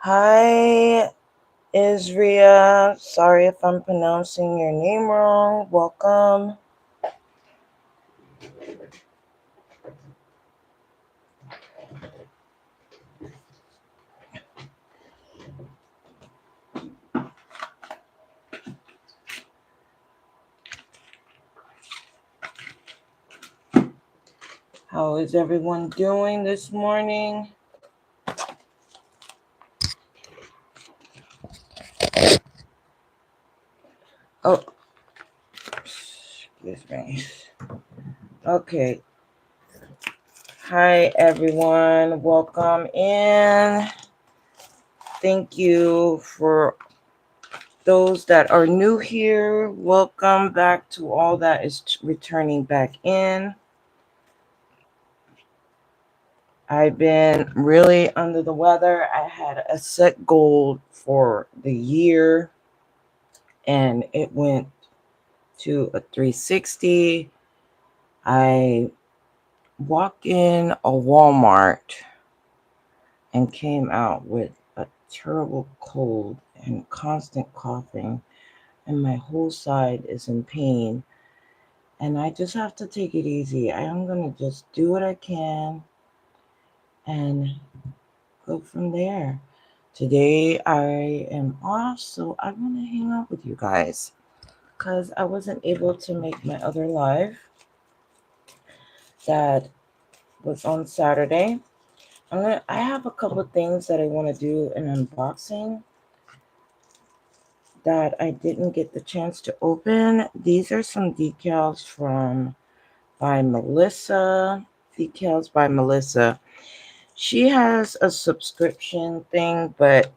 Hi, Isria. Sorry if I'm pronouncing your name wrong. Welcome. How is everyone doing this morning? Oh, excuse me. Okay. Hi, everyone. Welcome in. Thank you for those that are new here. Welcome back to all that is returning back in. I've been really under the weather. I had a set goal for the year and it went to a 360. I walked in a Walmart and came out with a terrible cold and constant coughing, and my whole side is in pain. And I just have to take it easy. I am going to just do what I can and go from there. Today I am off, so I want to hang out with you guys because I wasn't able to make my other live that was on Saturday. I have a couple of things that I want to do an unboxing that I didn't get the chance to open. These are some decals from by Melissa. Decals by Melissa. She has a subscription thing, but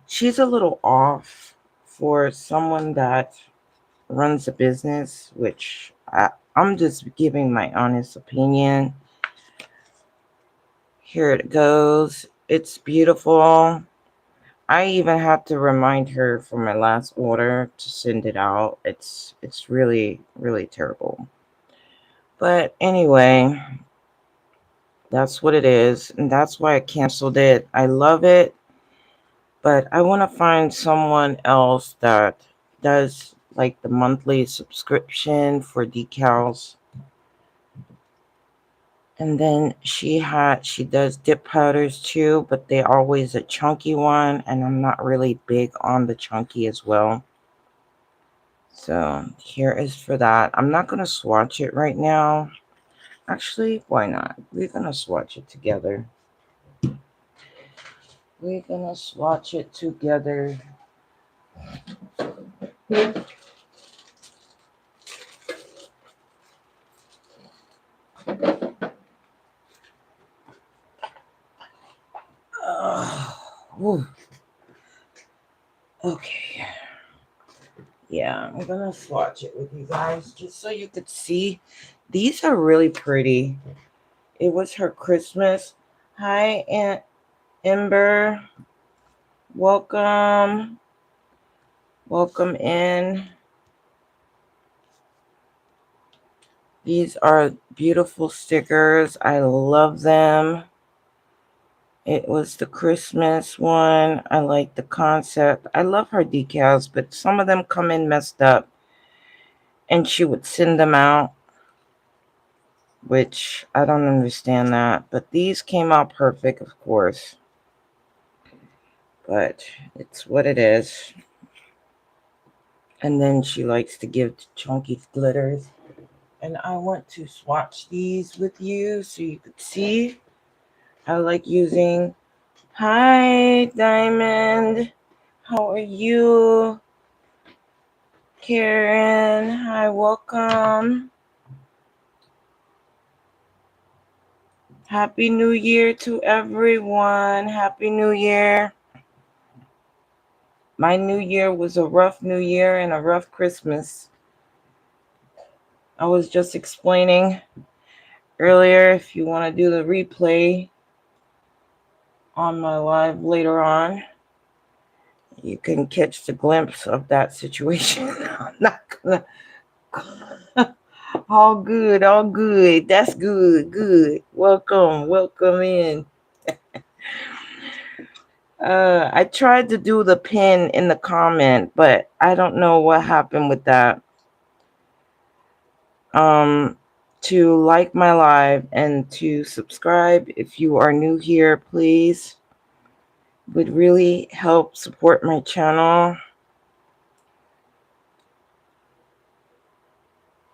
she's a little off for someone that runs a business, which I'm just giving my honest opinion. Here it goes. It's beautiful. I even have to remind her for my last order to send it out. It's really terrible. But anyway, that's what it is, and that's why I canceled it. I love it, but I want to find someone else that does like the monthly subscription for decals. And then she does dip powders too, but they always a chunky one, and I'm not really big on the chunky as well. So here is for that. I'm not gonna swatch it right now. Actually, why not? We're gonna swatch it together. We're gonna swatch it together. Whew. Okay. Yeah, I'm gonna swatch it with you guys just so you could see. These are really pretty. It was her Christmas. Hi, Aunt Ember. Welcome. Welcome in. These are beautiful stickers. I love them. It was the Christmas one. I like the concept. I love her decals, but some of them come in messed up. And she would send them out, which I don't understand that. But these came out perfect, of course. But it's what it is. And then she likes to give chunky glitters. And I want to swatch these with you so you could see. I like using. Hi, Diamond. How are you? Karen, hi, welcome. Happy New Year to everyone. Happy New Year. My New Year was a rough New Year and a rough Christmas. I was just explaining earlier. If you want to do the replay on my live later on, you can catch the glimpse of that situation. I'm not gonna. All good, all good. That's good, good. Welcome in. I tried to do the pin in the comment, but I don't know what happened with that. Um, to like my live and to subscribe if you are new here, please. Would really help support my channel.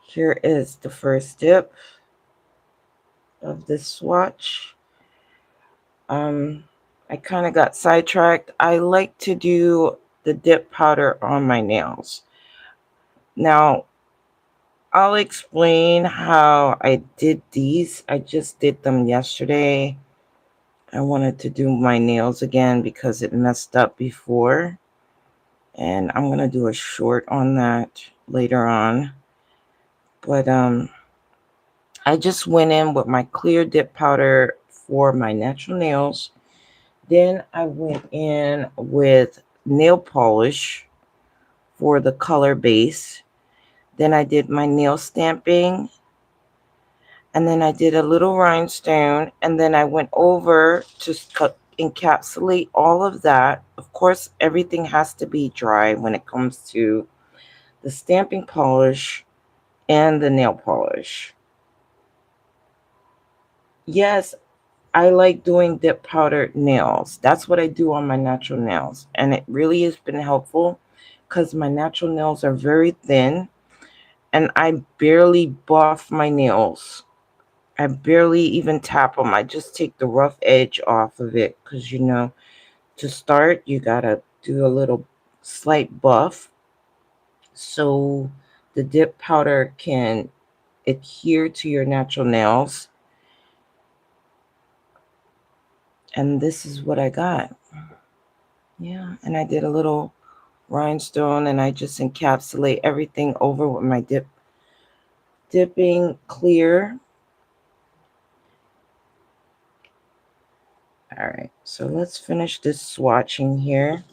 Here is the first dip of this swatch. I kind of got sidetracked. I like to do the dip powder on my nails. Now, I'll explain how I did these. I just did them yesterday. I wanted to do my nails again because it messed up before. And I'm going to do a short on that later on. But I just went in with my clear dip powder for my natural nails. Then I went in with nail polish for the color base. Then I did my nail stamping. And then I did a little rhinestone. And then I went over to encapsulate all of that. Of course, everything has to be dry when it comes to the stamping polish and the nail polish. Yes, I like doing dip powder nails. That's what I do on my natural nails. And it really has been helpful because my natural nails are very thin and I barely buff my nails. I barely even tap them. I just take the rough edge off of it because, to start, you got to do a little slight buff so the dip powder can adhere to your natural nails. And this is what I got. Yeah, and I did a little rhinestone and I just encapsulate everything over with my dipping clear. All right, so let's finish this swatching here.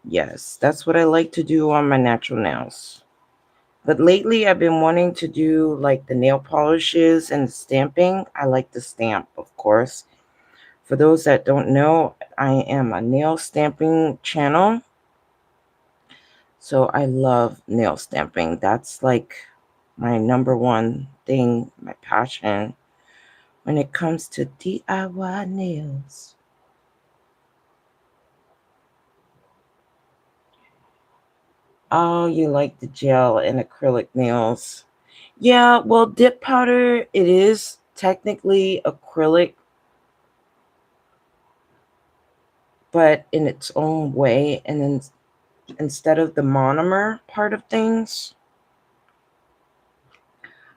Yes, that's what I like to do on my natural nails. But lately I've been wanting to do like the nail polishes and the stamping. I like to stamp, of course. For those that don't know, I am a nail stamping channel. So I love nail stamping. That's like my number one thing, my passion when it comes to DIY nails. Oh, you like the gel and acrylic nails. Yeah, well, dip powder, it is technically acrylic, but in its own way. And then instead of the monomer part of things.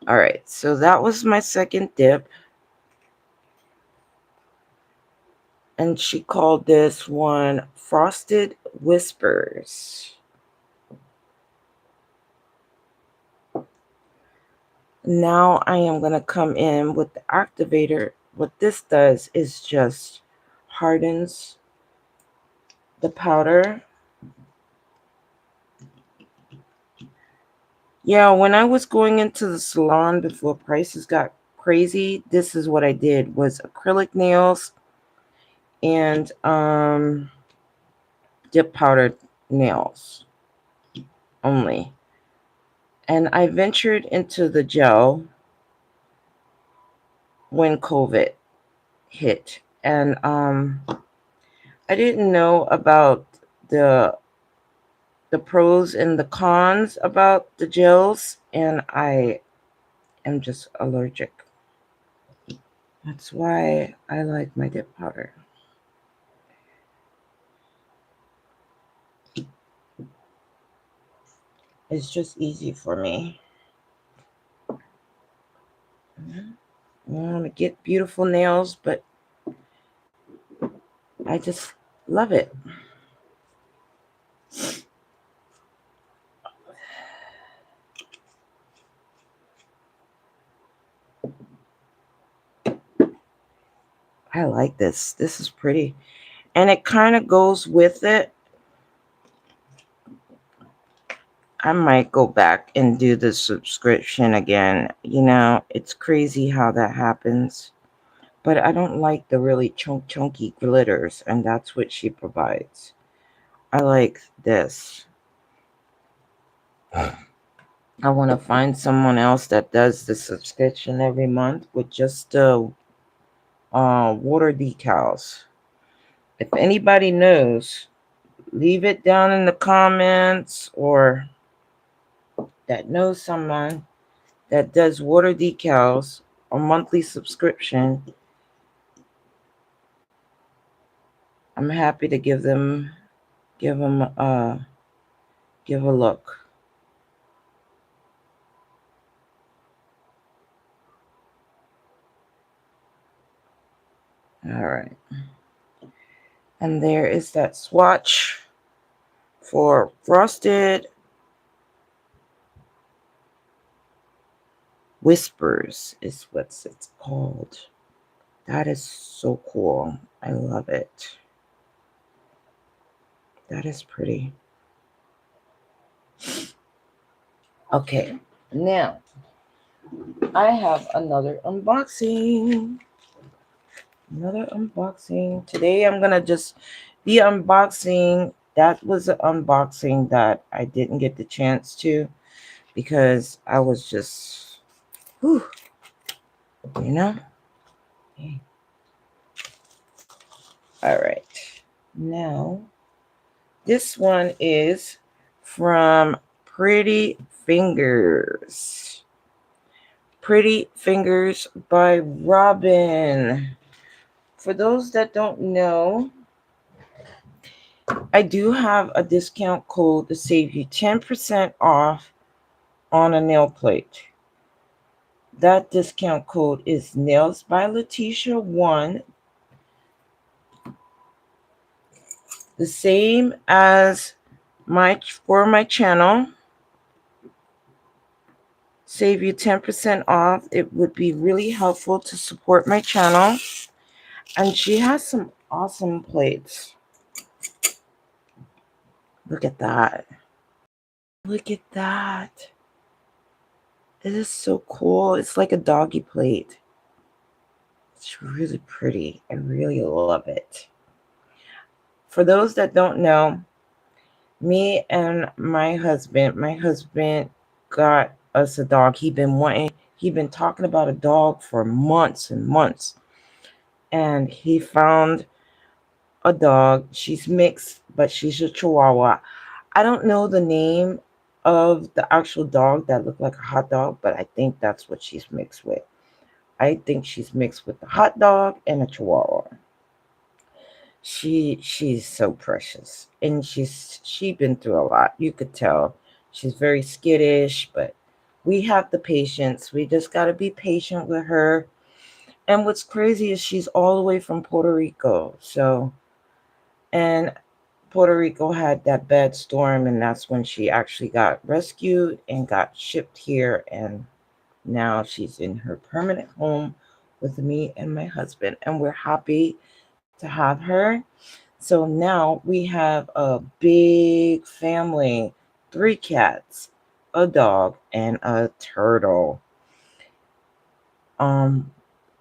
All right, so that was my second dip. And she called this one Frosted Whispers. Now I am going to come in with the activator. What this does is just hardens the powder. Yeah, when I was going into the salon before prices got crazy, this is what I did was acrylic nails and dip powdered nails only. And I ventured into the gel when COVID hit. And I didn't know about the pros and the cons about the gels, and I am just allergic. That's why I like my dip powder. It's just easy for me. I want to get beautiful nails, but I just love it. I like this. This is pretty. And it kind of goes with it. I might go back and do the subscription again. It's crazy how that happens. but I don't like the really chunky glitters, and that's what she provides. I like this. I want to find someone else that does the subscription every month with just water decals. If anybody knows, leave it down in the comments, or that knows someone that does water decals or monthly subscription. I'm happy to give a look. All right. And there is that swatch for Frosted Whispers is what it's called. That is so cool. I love it. That is pretty. Okay, now I have another unboxing. Another unboxing. Today I'm gonna just be unboxing. That was an unboxing that I didn't get the chance to because I was just, whew, you know. All right. Now this one is from Pretty Fingers. Pretty Fingers by Robin. For those that don't know, I do have a discount code to save you 10% off on a nail plate. That discount code is Nails by Latisha 1, the same as for my channel. Save you 10% off. It would be really helpful to support my channel. And she has some awesome plates. Look at that. Look at that. It is so cool. It's like a doggy plate. It's really pretty. I really love it. For those that don't know, me and my husband got us a dog. He'd been talking about a dog for months and months. And he found a dog. She's mixed, but she's a Chihuahua. I don't know the name of the actual dog that looked like a hot dog, but I think that's what she's mixed with. I think she's mixed with a hot dog and a Chihuahua. She's so precious, and she been through a lot. You could tell she's very skittish, but we have the patience. We just got to be patient with her. And what's crazy is she's all the way from Puerto Rico. So, and Puerto Rico had that bad storm, and that's when she actually got rescued and got shipped here. And now she's in her permanent home with me and my husband, and we're happy to have her. So now we have a big family, 3 cats, a dog, and a turtle. Um,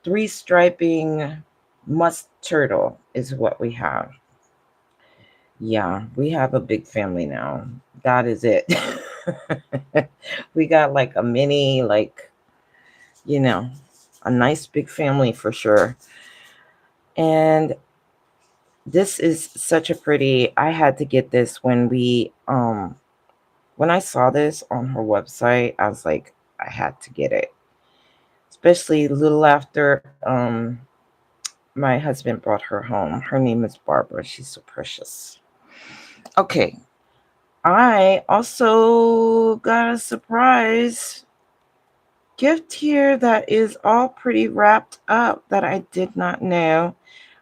3 striping musk turtle is what we have. Yeah, we have a big family now. That is it. We got like a mini, you know, a nice big family for sure. And this is such a pretty, I had to get this when I saw this on her website, I was like, I had to get it. Especially a little after my husband brought her home. Her name is Barbara. She's so precious. Okay. I also got a surprise gift here that is all pretty wrapped up that I did not know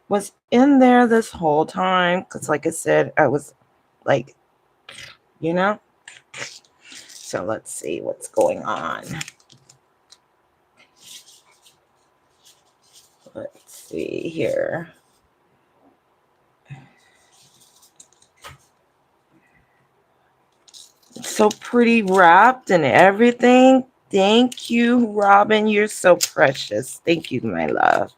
was in there this whole time. Because, like I said, I was like, you know. So let's see what's going on. Let's see here. It's so pretty wrapped and everything. Thank you, Robin. You're so precious. Thank you, my love.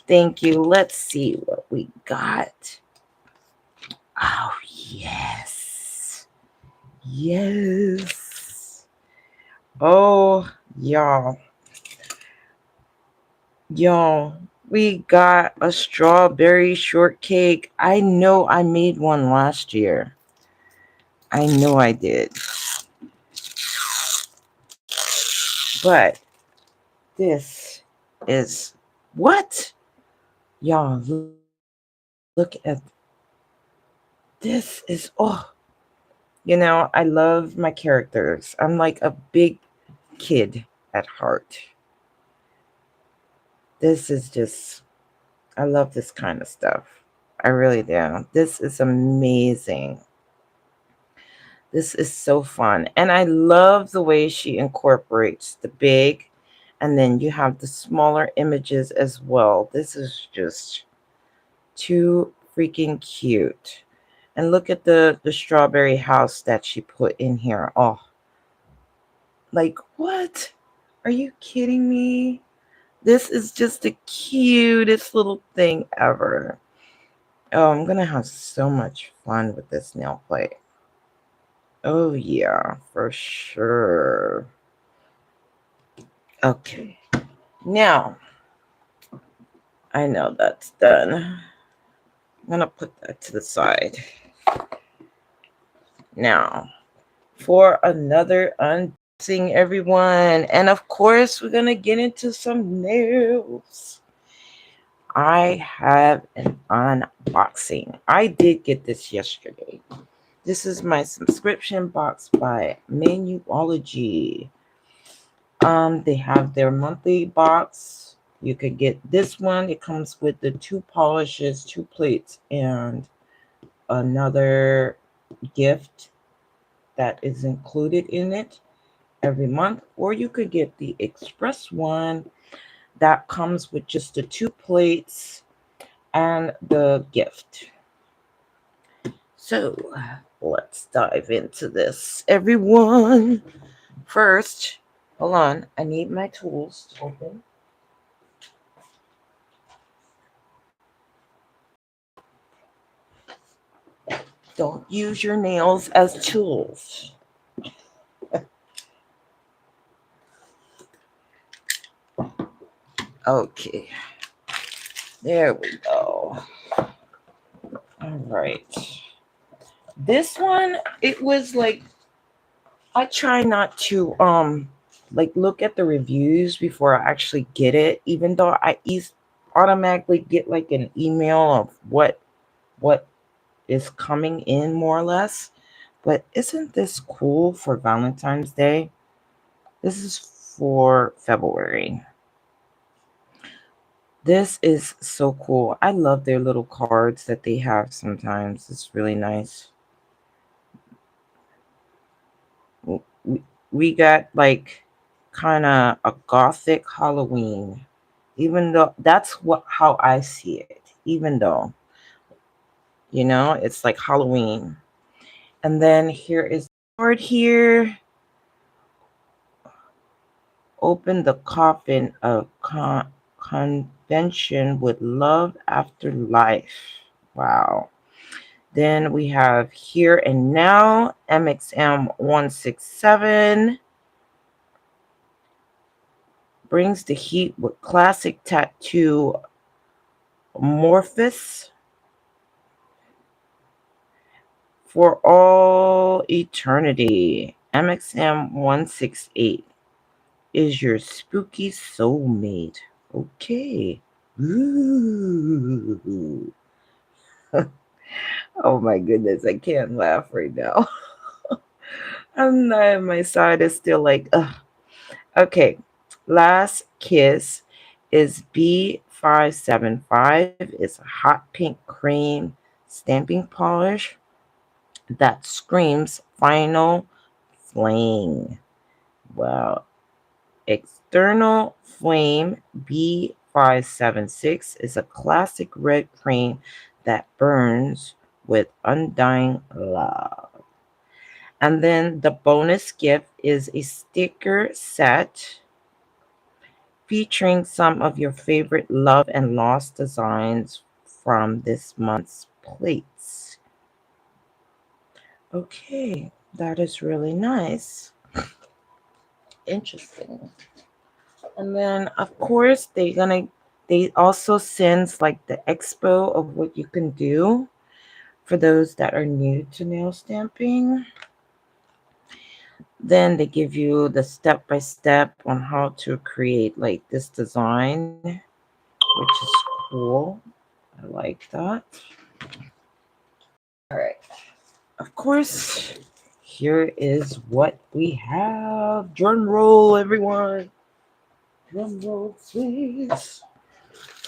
Thank you. Let's see what we got. Oh, yes. Yes. Oh, y'all. Y'all, we got a strawberry shortcake. I know I made one last year. I know I did. But this is what? Y'all, look at this is I love my characters. I'm like a big kid at heart. This is just I love this kind of stuff. I really do. This is amazing. This is so fun. And I love the way she incorporates the big and then you have the smaller images as well. This is just too freaking cute. And look at the strawberry house that she put in here. Oh, like what? Are you kidding me? This is just the cutest little thing ever. Oh, I'm gonna have so much fun with this nail plate. Oh yeah, for sure. Okay. Now, I know that's done. I'm gonna put that to the side. Now, for another unboxing, everyone. And of course, we're gonna get into some nails. I have an unboxing. I did get this yesterday. This is my subscription box by Maniology. They have their monthly box. You could get this one. It comes with the 2 polishes, 2 plates, and another gift that is included in it every month. Or you could get the express one that comes with just the 2 plates and the gift. So let's dive into this, everyone. First, hold on. I need my tools to open. Don't use your nails as tools. Okay, there we go. All right. This one, it was like I try not to like look at the reviews before I actually get it, even though automatically get like an email of what is coming in more or less. But isn't this cool for Valentine's Day? This is for February. This is so cool. I love their little cards that they have sometimes. It's really nice. We got like kind of a gothic Halloween, even though that's what how I see it. Even though it's like Halloween, and then here is the card here. Open the coffin of convention with love after life. Wow. Then we have Here and Now, MXM 167. Brings the heat with classic tattoo Morphous for all eternity. MXM 168 is your spooky soulmate. Okay. Ooh. Oh my goodness, I can't laugh right now. My side is still like, ugh. Okay, last kiss is B575. It's a hot pink cream stamping polish that screams final fling. Wow. External flame B576 is a classic red cream that burns with undying love. And then the bonus gift is a sticker set featuring some of your favorite love and lost designs from this month's plates. Okay, that is really nice. Interesting. And then of course they also sends like the expo of what you can do for those that are new to nail stamping. Then they give you the step by step on how to create like this design, which is cool. I like that. All right. Of course, here is what we have. Drum roll, everyone. Drum roll, please.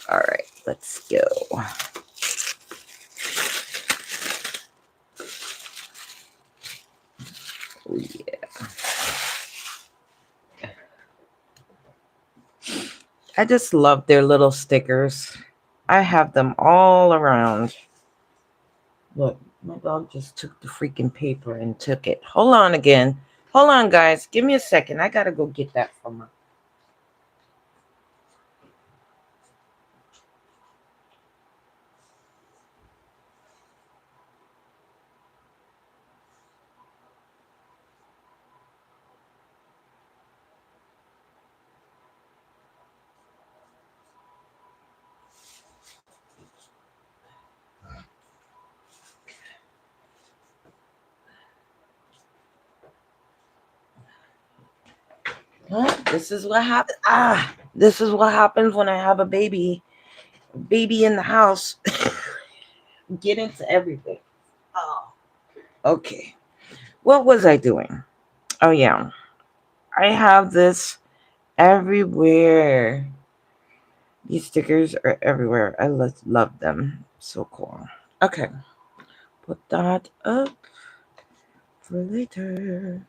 All right, let's go. Oh, yeah. I just love their little stickers. I have them all around. Look, my dog just took the freaking paper and took it. Hold on again. Hold on, guys. Give me a second. I gotta go get that from her. Huh? This is what happens. This is what happens when I have a baby. Baby in the house. Get into everything. Oh. Okay. What was I doing? Oh yeah. I have this everywhere. These stickers are everywhere. I love them. So cool. Okay. Put that up for later.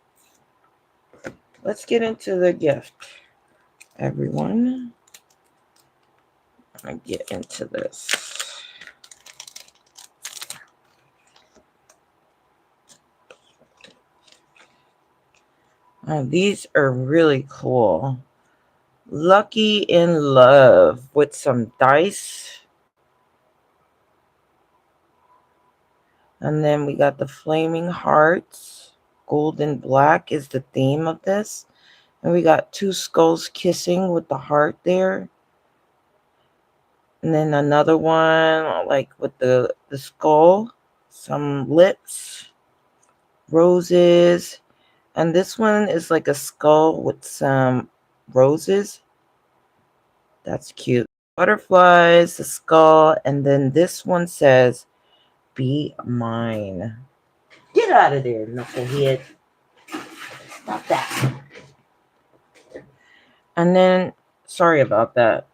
Let's get into the gift, everyone. I get into this. These are really cool. Lucky in Love with some dice. And then we got the Flaming Hearts. Gold and black is the theme of this. And we got two skulls kissing with the heart there. And then another one like with the skull. Some lips. Roses. And this one is like a skull with some roses. That's cute. Butterflies, the skull, and then this one says, "Be mine." Get out of there, knucklehead. Stop that. And then, sorry about that.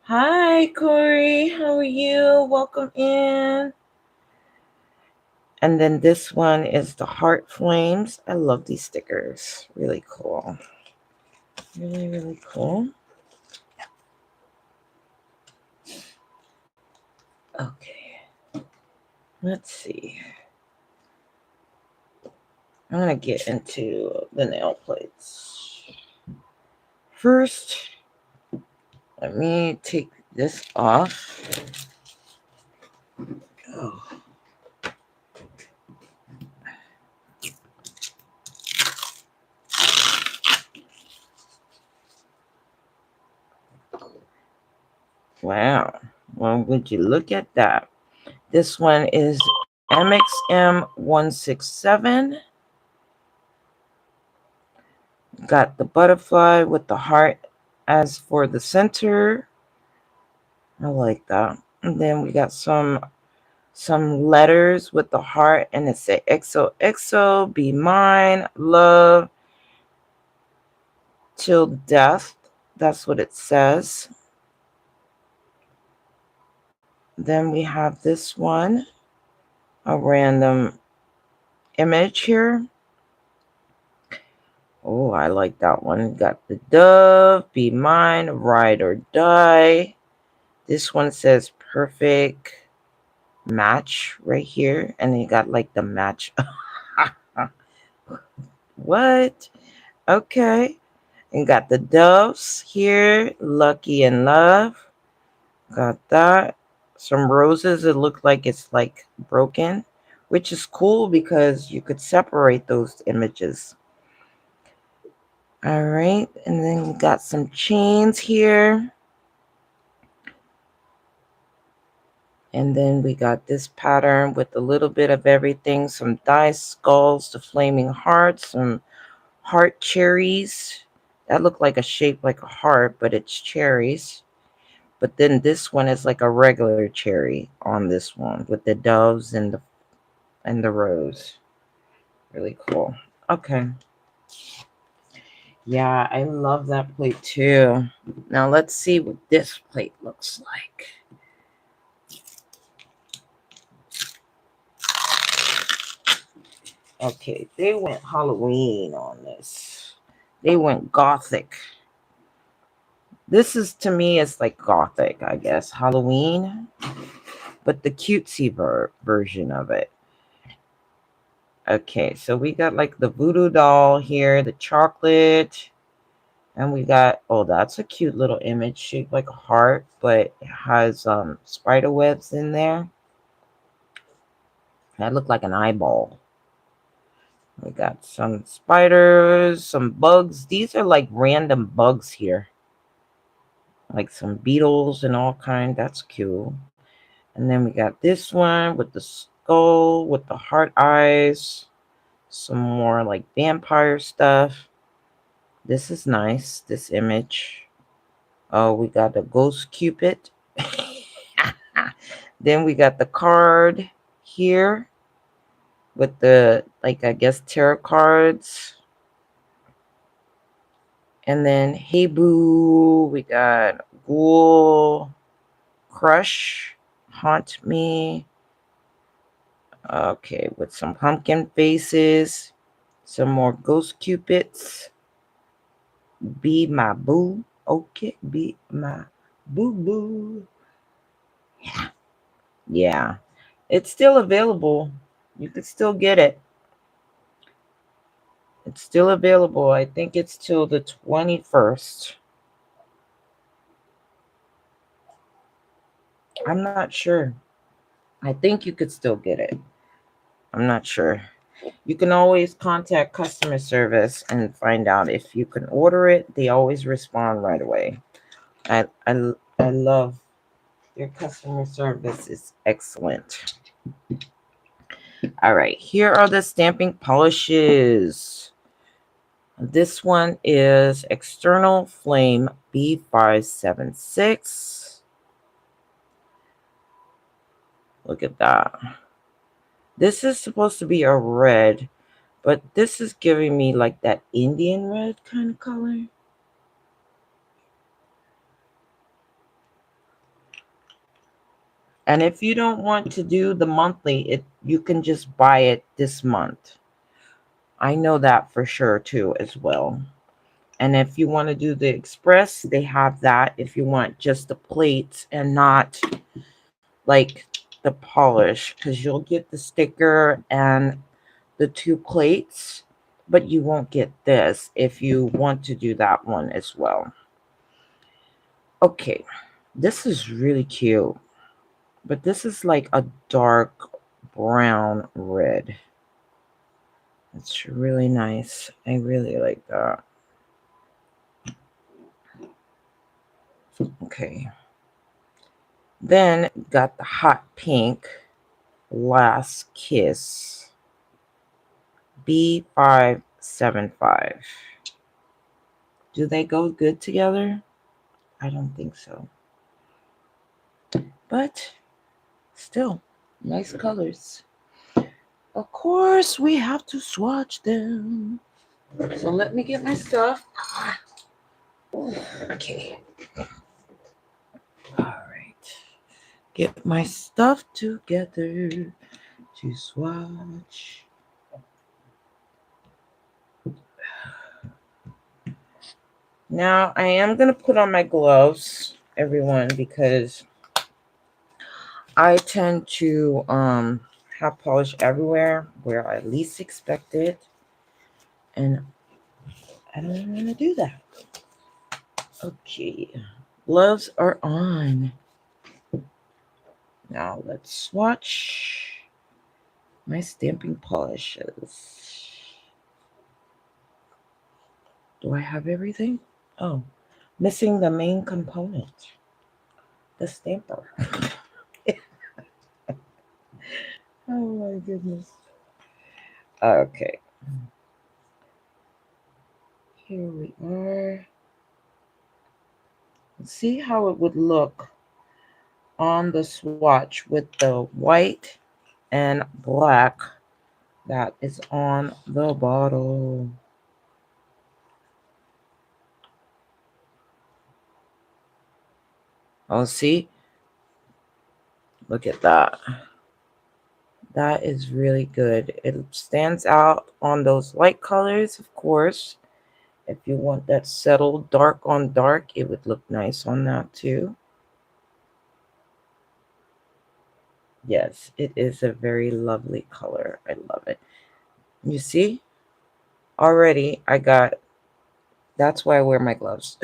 Hi, Corey. How are you? Welcome in. And then this one is the heart flames. I love these stickers. Really cool. Really, really cool. Okay. Let's see. I'm going to get into the nail plates. First, let me take this off. Oh. Wow. Well, would you look at that? This one is MXM167. Got the butterfly with the heart as for the center. I like that. And then we got some letters with the heart, and it say XOXO, be mine, love till death. That's what it says. Then we have this one, a random image here. Oh, I like that one. Got the dove, be mine, ride or die. This one says perfect match right here. And you got like the match. What? Okay. And got the doves here, lucky and love. Got that. Some roses. It looked like it's like broken, which is cool because you could separate those images. All right. And then we got some chains here. And then we got this pattern with a little bit of everything. Some dice skulls, the flaming hearts, some heart cherries. That looked like a shape like a heart, but it's cherries. But then this one is like a regular cherry on this one with the doves and the rose. Really cool. Okay. Yeah, I love that plate too. Now let's see what this plate looks like. Okay, they went Halloween on this. They went gothic. This is to me is like gothic, I guess. Halloween, but the cutesy version of it. Okay, so we got like the voodoo doll here, the chocolate, and we got, oh, that's a cute little image shaped like a heart, but it has spider webs in there. That looked like an eyeball. We got some spiders, some bugs. These are like random bugs here. Like some beetles and all kind. That's cute. And then we got this one with the skull, with the heart eyes. Some more like vampire stuff. This is nice, this image. Oh, we got the ghost cupid. Then we got the card here with the, like, I guess, tarot cards. And then Hey Boo, we got Ghoul, Crush, Haunt Me. Okay, with some pumpkin faces. Some more ghost cupids. Be my boo. Okay, be my boo boo. Yeah. It's still available. You could still get it. It's still available. I think it's till the 21st. I'm not sure. I think you could still get it. I'm not sure. You can always contact customer service and find out if you can order it. They always respond right away. I love their customer service is excellent. All right, here are the stamping polishes. This one is External Flame B576. Look at that. This is supposed to be a red, but this is giving me like that Indian red kind of color. And if you don't want to do the monthly, you can just buy it this month. I know that for sure too as well. And if you want to do the express, they have that if you want just the plates and not like the polish, because you'll get the sticker and the 2 plates, but you won't get this if you want to do that one as well. Okay, this is really cute, but this is like a dark brown red. It's really nice. I really like that. Okay. Then got the hot pink last kiss B575. Do they go good together? I don't think so. But still, nice colors. Of course, we have to swatch them. So let me get my stuff. Okay. All right. Get my stuff together to swatch. Now, I am going to put on my gloves, everyone, because I tend to have polish everywhere where I least expect it. And I don't want to do that. Okay, gloves are on. Now let's swatch my stamping polishes. Do I have everything? Oh, missing the main component, the stamper. Oh my goodness. Okay, here we are. Let's see how it would look on the swatch with the white and black that is on the bottle. Oh, see? Look at that. That is really good. It stands out on those light colors, of course. If you want that settled dark on dark, it would look nice on that too. Yes, it is a very lovely color. I love it. You see? Already I got, that's why I wear my gloves.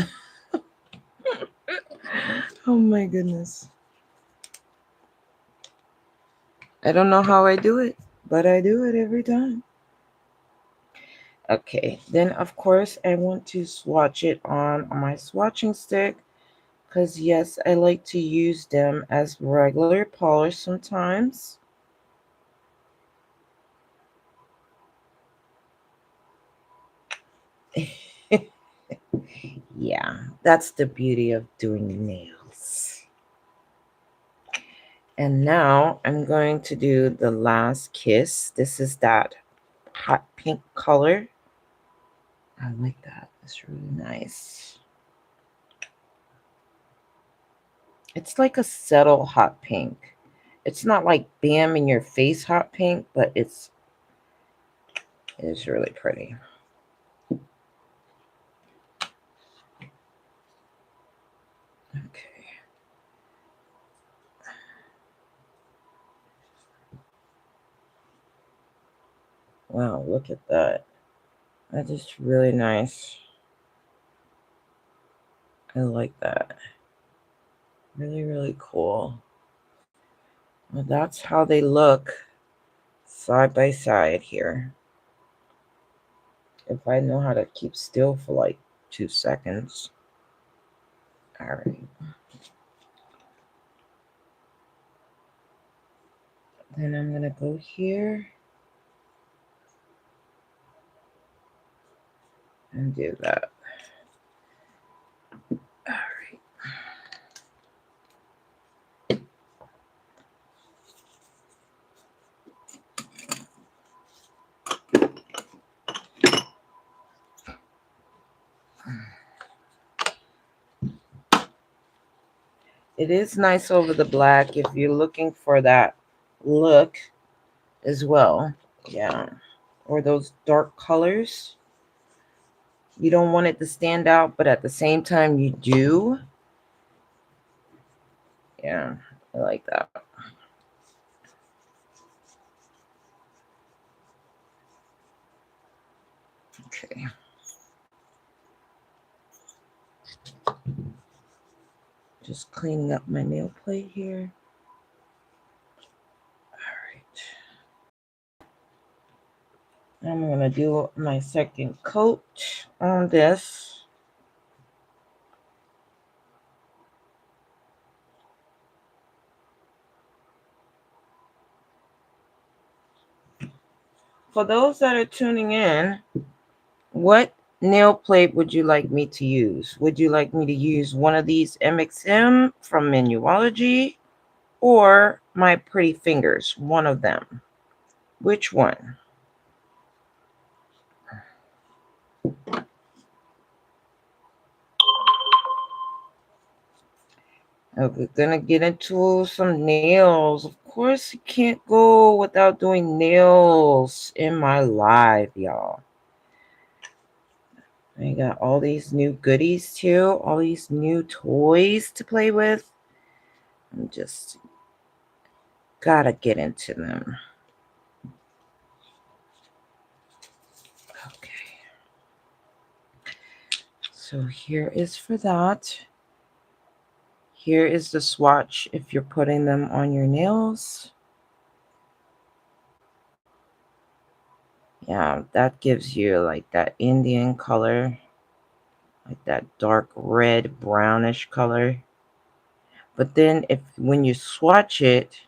Oh my goodness. I don't know how I do it, but I do it every time. Okay, then of course I want to swatch it on my swatching stick because yes, I like to use them as regular polish sometimes. Yeah, that's the beauty of doing nails. And now I'm going to do the last kiss. This is that hot pink color. I like that. It's really nice. It's like a subtle hot pink. It's not like bam in your face hot pink, but it's really pretty. Okay. Wow, look at that. That is really nice. I like that. Really, really cool. Well, that's how they look side by side here. If I know how to keep still for like 2 seconds. All right. Then I'm going to go here and do that. All right. It is nice over the black if you're looking for that look as well. Yeah. Or those dark colors. You don't want it to stand out, but at the same time you do. Yeah, I like that. Okay. Just cleaning up my nail plate here. All right. I'm going to do my second coat on this. For those that are tuning in, what nail plate would you like me to use? Would you like me to use one of these MXM from Maniology or my Pretty Fingers? One of them. Which one? We're gonna get into some nails. Of course, you can't go without doing nails in my life, y'all. I got all these new goodies too, all these new toys to play with. I'm just gotta get into them. Okay. So here is for that. Here is the swatch if you're putting them on your nails. Yeah, that gives you like that Indian color, like that dark red brownish color. But then when you swatch it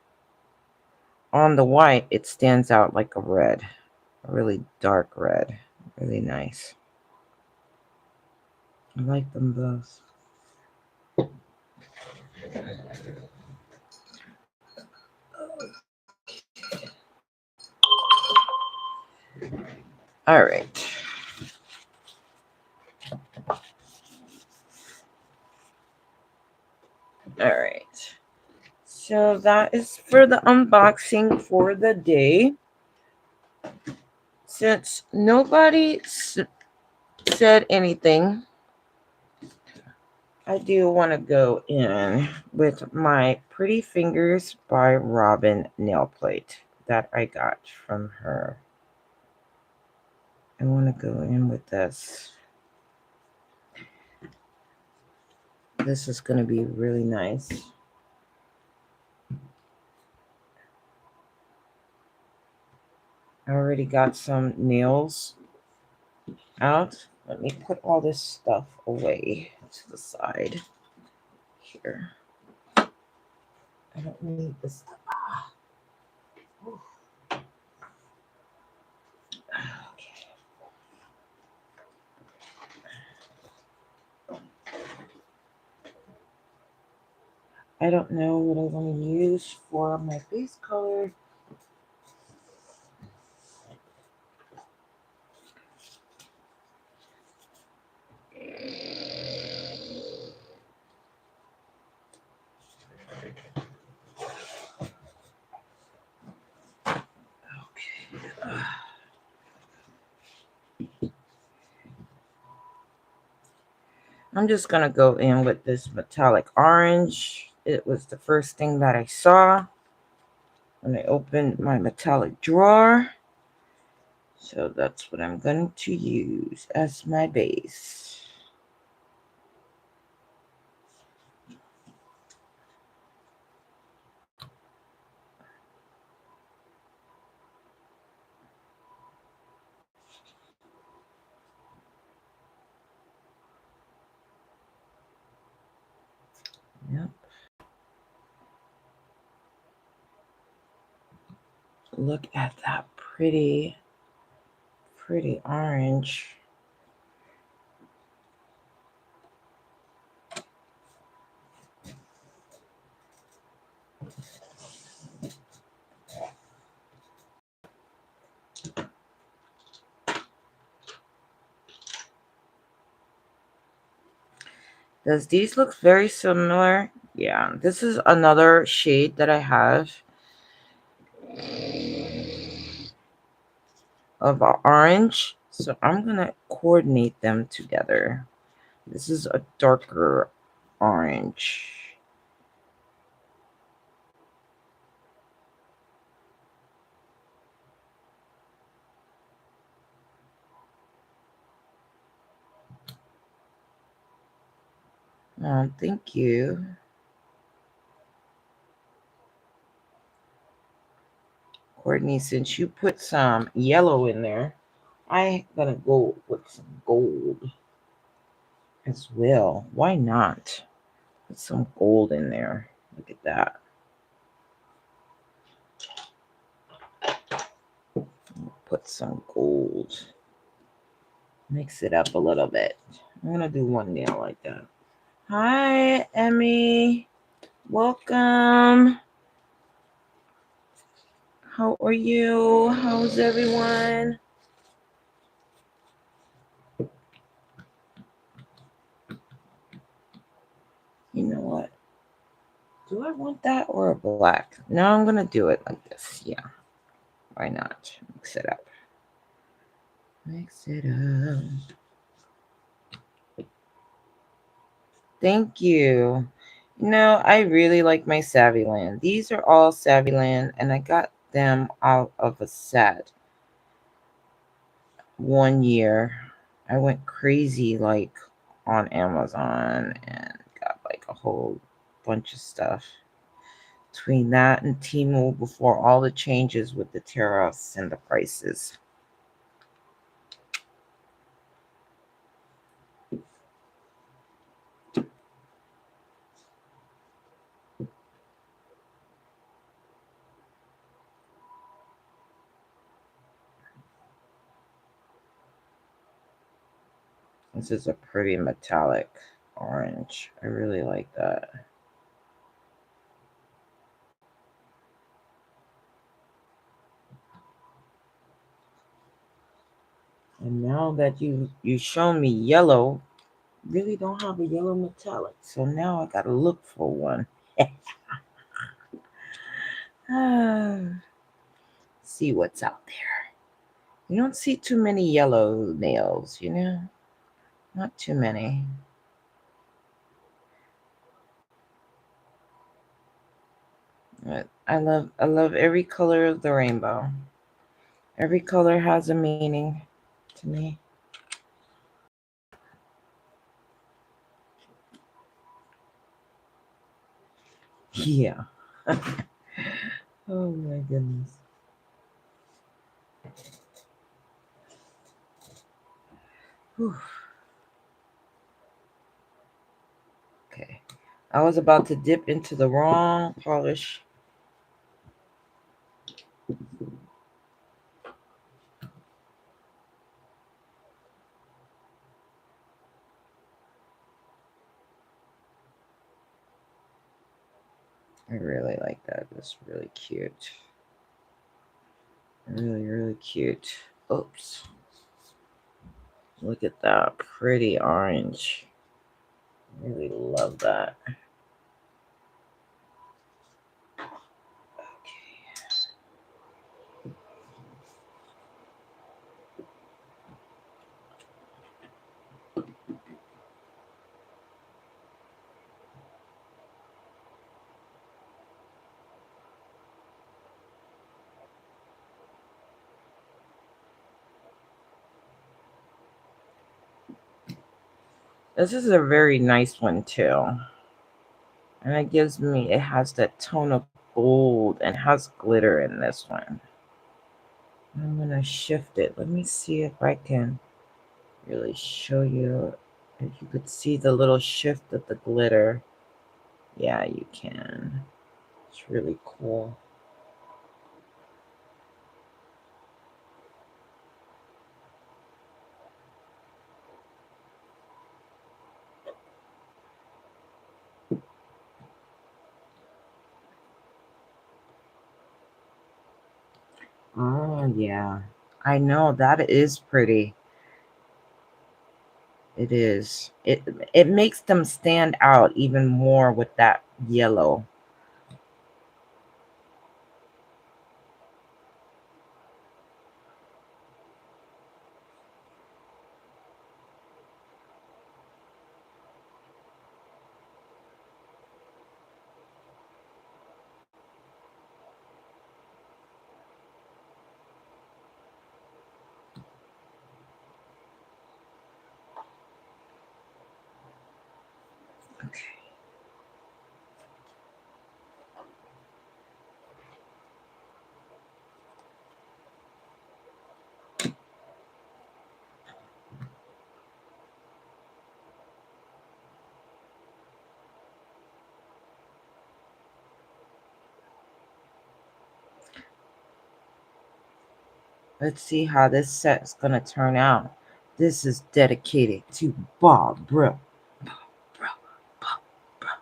on the white, it stands out like a red, a really dark red. Really nice. I like them both. All right. All right. So that is for the unboxing for the day. Since nobody said anything, I do want to go in with my Pretty Fingers by Robin nail plate that I got from her. I want to go in with this. This is going to be really nice. I already got some nails out. Let me put all this stuff away to the side here. I don't need this stuff. Okay. I don't know what I want to use for my base color. Okay. I'm just going to go in with this metallic orange. It was the first thing that I saw when I opened my metallic drawer. So that's what I'm going to use as my base. Yep. Look at that pretty orange. Does these look very similar? Yeah, this is another shade that I have of orange. So I'm going to coordinate them together. This is a darker orange. Oh, thank you. Courtney, since you put some yellow in there, I'm going to go with some gold as well. Why not? Put some gold in there. Look at that. Put some gold. Mix it up a little bit. I'm going to do one nail like that. Hi, Emmy. Welcome. How are you? How's everyone? You know what? Do I want that or a black? No, I'm going to do it like this. Yeah. Why not? Mix it up. Mix it up. Thank you. I really like my Savvyland. These are all Savvyland, and I got them out of a set one year. I went crazy, like on Amazon and got like a whole bunch of stuff. Between that and Temu before all the changes with the tariffs and the prices. This is a pretty metallic orange. I really like that. And now that you shown me yellow, really don't have a yellow metallic. So now I gotta look for one. See what's out there. You don't see too many yellow nails, you know? Not too many. But I love every color of the rainbow. Every color has a meaning to me. Yeah. Oh my goodness. Whew. Okay. I was about to dip into the wrong polish. I really like that. It's really cute. Really, really cute. Oops. Look at that pretty orange. Really love that. Okay. This is a very nice one too. And it has that tone of gold and has glitter in this one. I'm gonna shift it. Let me see if I can really show you. If you could see the little shift of the glitter. Yeah, you can. It's really cool. Oh, yeah. I know that is pretty. It is. It makes them stand out even more with that yellow. Okay. Let's see how this set's gonna turn out. This is dedicated to Barbara. Barbara, Barbara.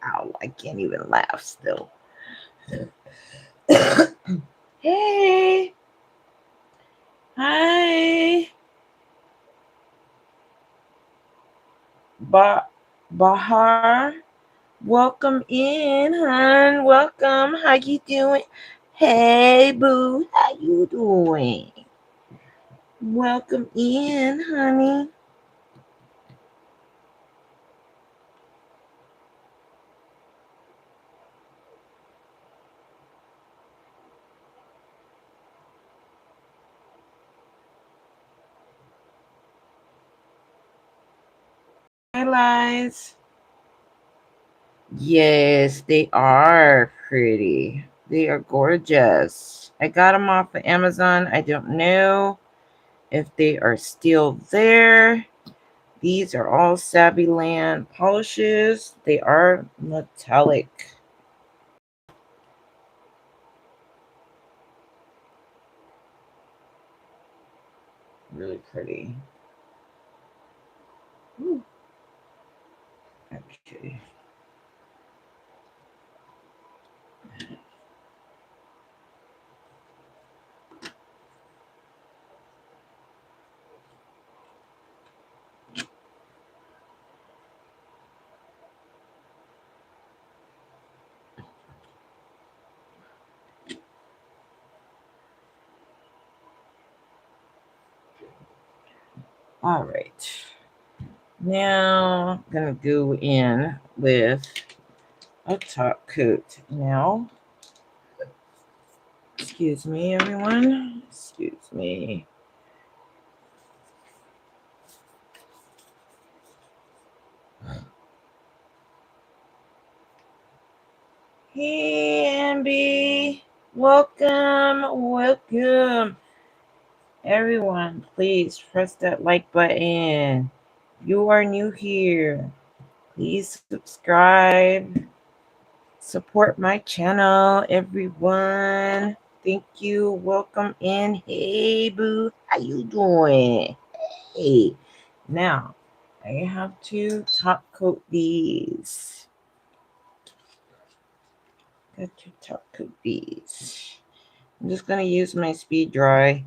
Ow, I can't even laugh still. Hey, hi, Bahar. Welcome in, hon. Welcome. How you doing? Hey, boo. How you doing? Welcome in, honey. Hi, Liz. Yes, they are pretty. They are gorgeous. I got them off of Amazon. I don't know if they are still there. These are all Savvy Land polishes. They are metallic. Really pretty. Ooh, okay. All right. Now I'm gonna go in with a top coat. Now, excuse me, everyone. Excuse me. Hey, Amby. Welcome, welcome. Everyone, please press that like button. You are new here. Please subscribe. Support my channel, everyone. Thank you. Welcome in. Hey, boo. How you doing? Hey. Now, I have to top coat these. Got to top coat these. I'm just going to use my speed dry.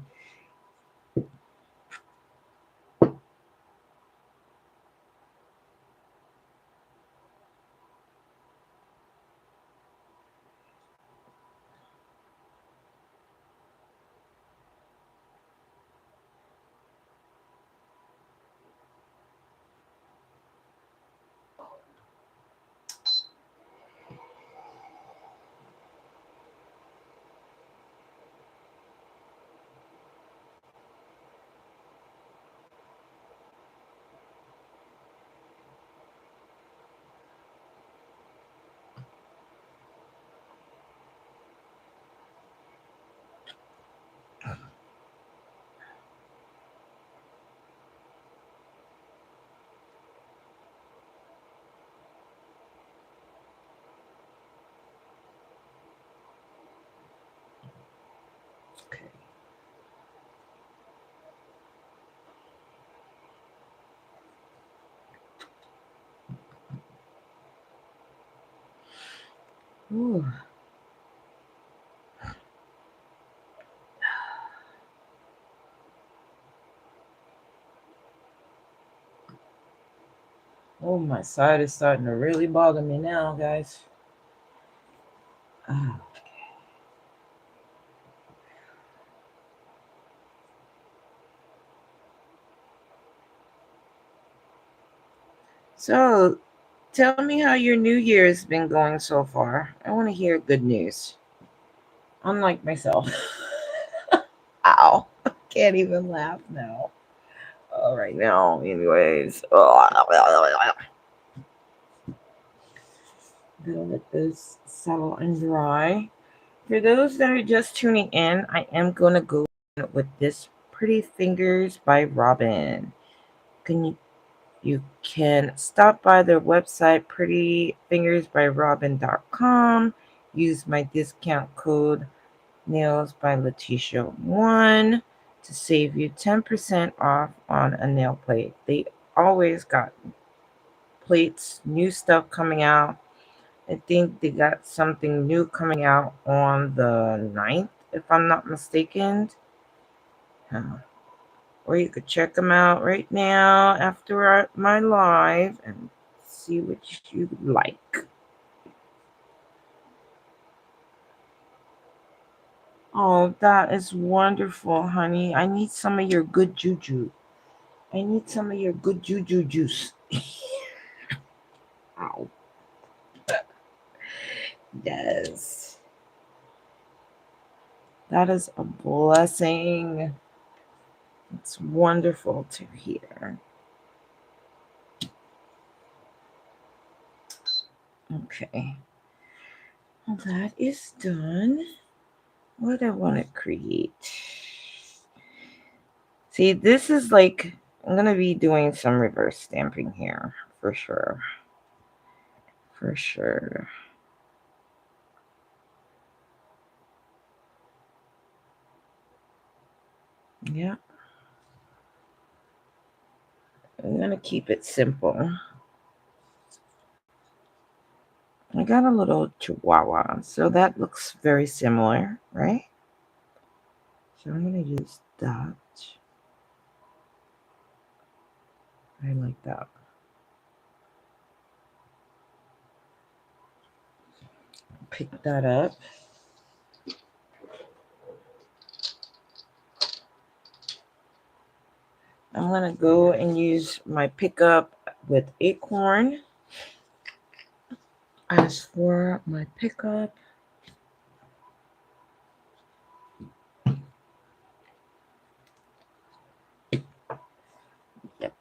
Okay. Ooh. Oh, my side is starting to really bother me now, guys. Ah. So, tell me how your New Year has been going so far. I want to hear good news. Unlike myself. Ow. Can't even laugh now. All right now, anyways. Gonna let this settle and dry. For those that are just tuning in, I am gonna go with this Pretty Fingers by Robin. Can you can stop by their website prettyfingersbyrobin.com. Use my discount code nails by Latisha1 to save you 10% off on a nail plate. They always got plates, new stuff coming out. I think they got something new coming out on the 9th, if I'm not mistaken. Or you could check them out right now after my live and see what you like. Oh, that is wonderful, honey. I need some of your good juju. I need some of your good juju juice. Ow. Yes. That is a blessing. It's wonderful to hear. Okay. Well, that is done. What I want to create. See, this is like, I'm going to be doing some reverse stamping here for sure. For sure. Yeah. I'm going to keep it simple. I got a little chihuahua, so that looks very similar, right? So I'm going to use that. I like that. Pick that up. I'm going to go and use my pickup with acorn. As for my pickup, yep.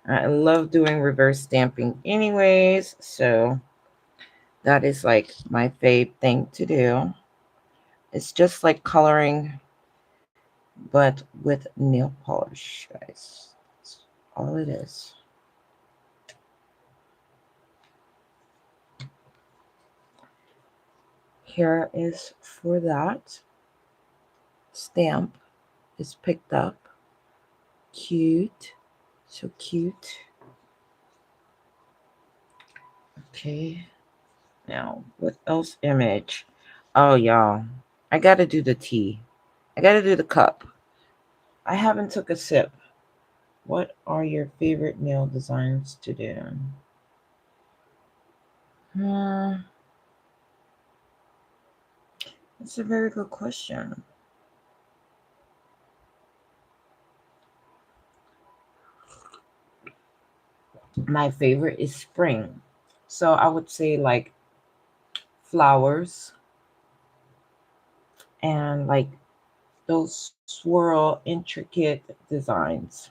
I love doing reverse stamping anyways, so that is like my fave thing to do. It's just like coloring, but with nail polish, guys. That's all it is. Here is for that. Stamp is picked up. Cute. So cute. Okay. Now, what else image? Oh, y'all. I got to do the tea. I got to do the cup. I haven't took a sip. What are your favorite nail designs to do? Hmm. That's a very good question. My favorite is spring. So I would say like flowers and like those swirl intricate designs.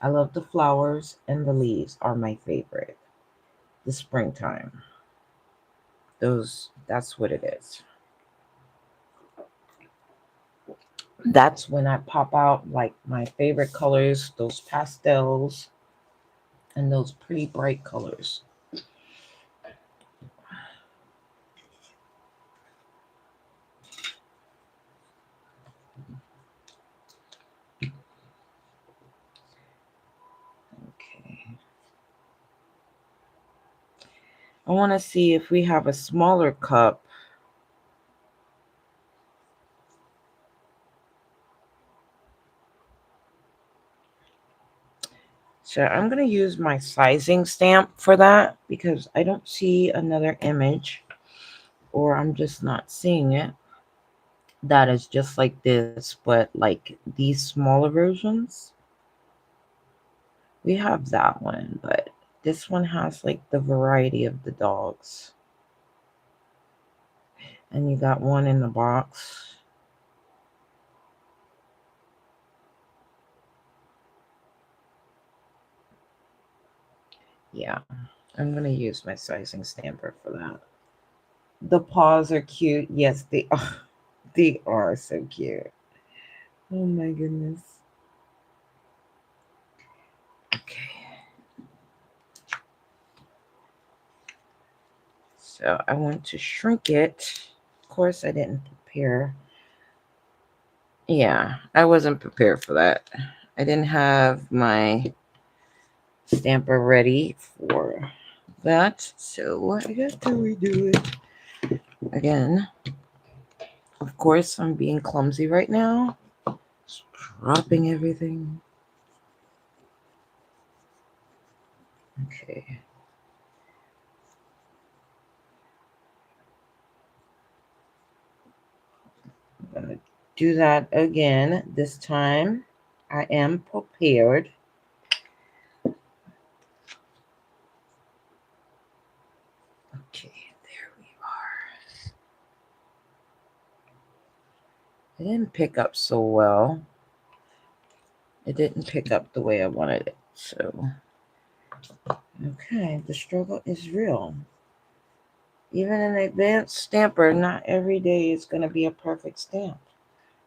I love the flowers and the leaves are my favorite. The springtime. That's what it is. That's when I pop out like my favorite colors, those pastels and those pretty bright colors. Okay. I want to see if we have a smaller cup. So I'm going to use my sizing stamp for that because I don't see another image or I'm just not seeing it. That is just like this, but like these smaller versions. We have that one, but this one has like the variety of the dogs. And you got one in the box. Yeah, I'm going to use my sizing stamper for that. The paws are cute. Yes, they are. They are so cute. Oh my goodness. Okay. So I want to shrink it. Of course, I didn't prepare. Yeah, I wasn't prepared for that. I didn't have my stamper ready for that. So I got to redo it again. Of course, I'm being clumsy right now. Just dropping everything. Okay. I'm going to do that again. This time I am prepared. Okay, there we are. I didn't pick up so well. it didn't pick up the way I wanted it. So, okay, the struggle is real. Even an advanced stamper, not every day is going to be a perfect stamp.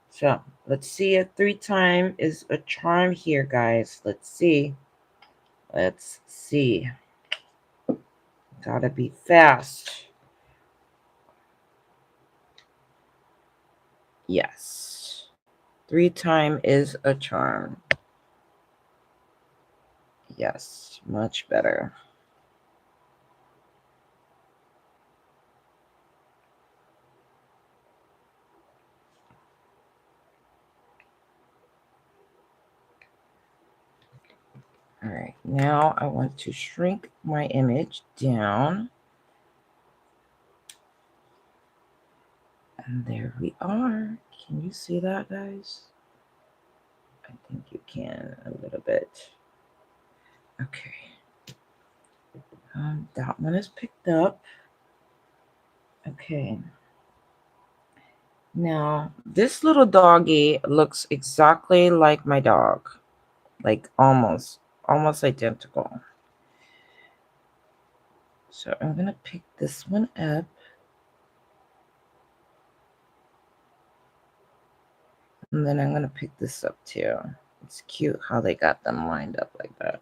So, let's see if 3 time is a charm here, guys. Let's see. Let's see. Gotta be fast. Yes. 3 time is a charm. Yes, much better. All right, now I want to shrink my image down. And there we are. Can you see that, guys? I think you can a little bit. Okay. That one is picked up. Okay. Now, this little doggy looks exactly like my dog. Like almost identical. So I'm going to pick this one up. And then I'm going to pick this up too. It's cute how they got them lined up like that.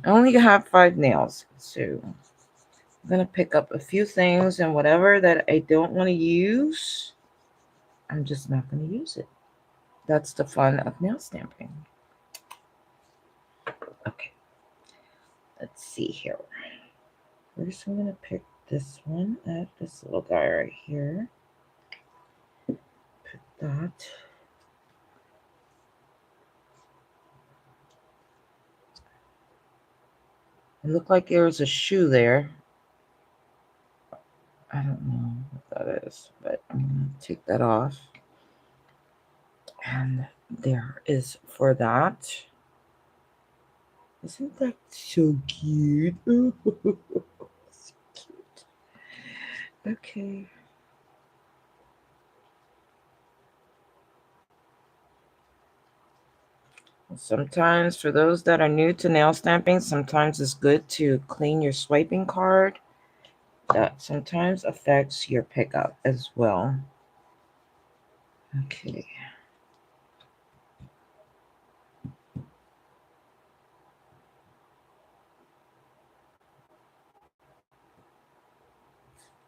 I only have 5 nails. So I'm going to pick up a few things, and whatever that I don't want to use, I'm just not going to use it. That's the fun of nail stamping. Okay. Let's see here. First, I'm going to pick this one up, this little guy right here. Put that. It looked like there was a shoe there. I don't know what that is, but I'm going to take that off. And there is for that. Isn't that so cute? So cute. Okay. Sometimes, for those that are new to nail stamping, sometimes it's good to clean your swiping card. That sometimes affects your pickup as well. Okay.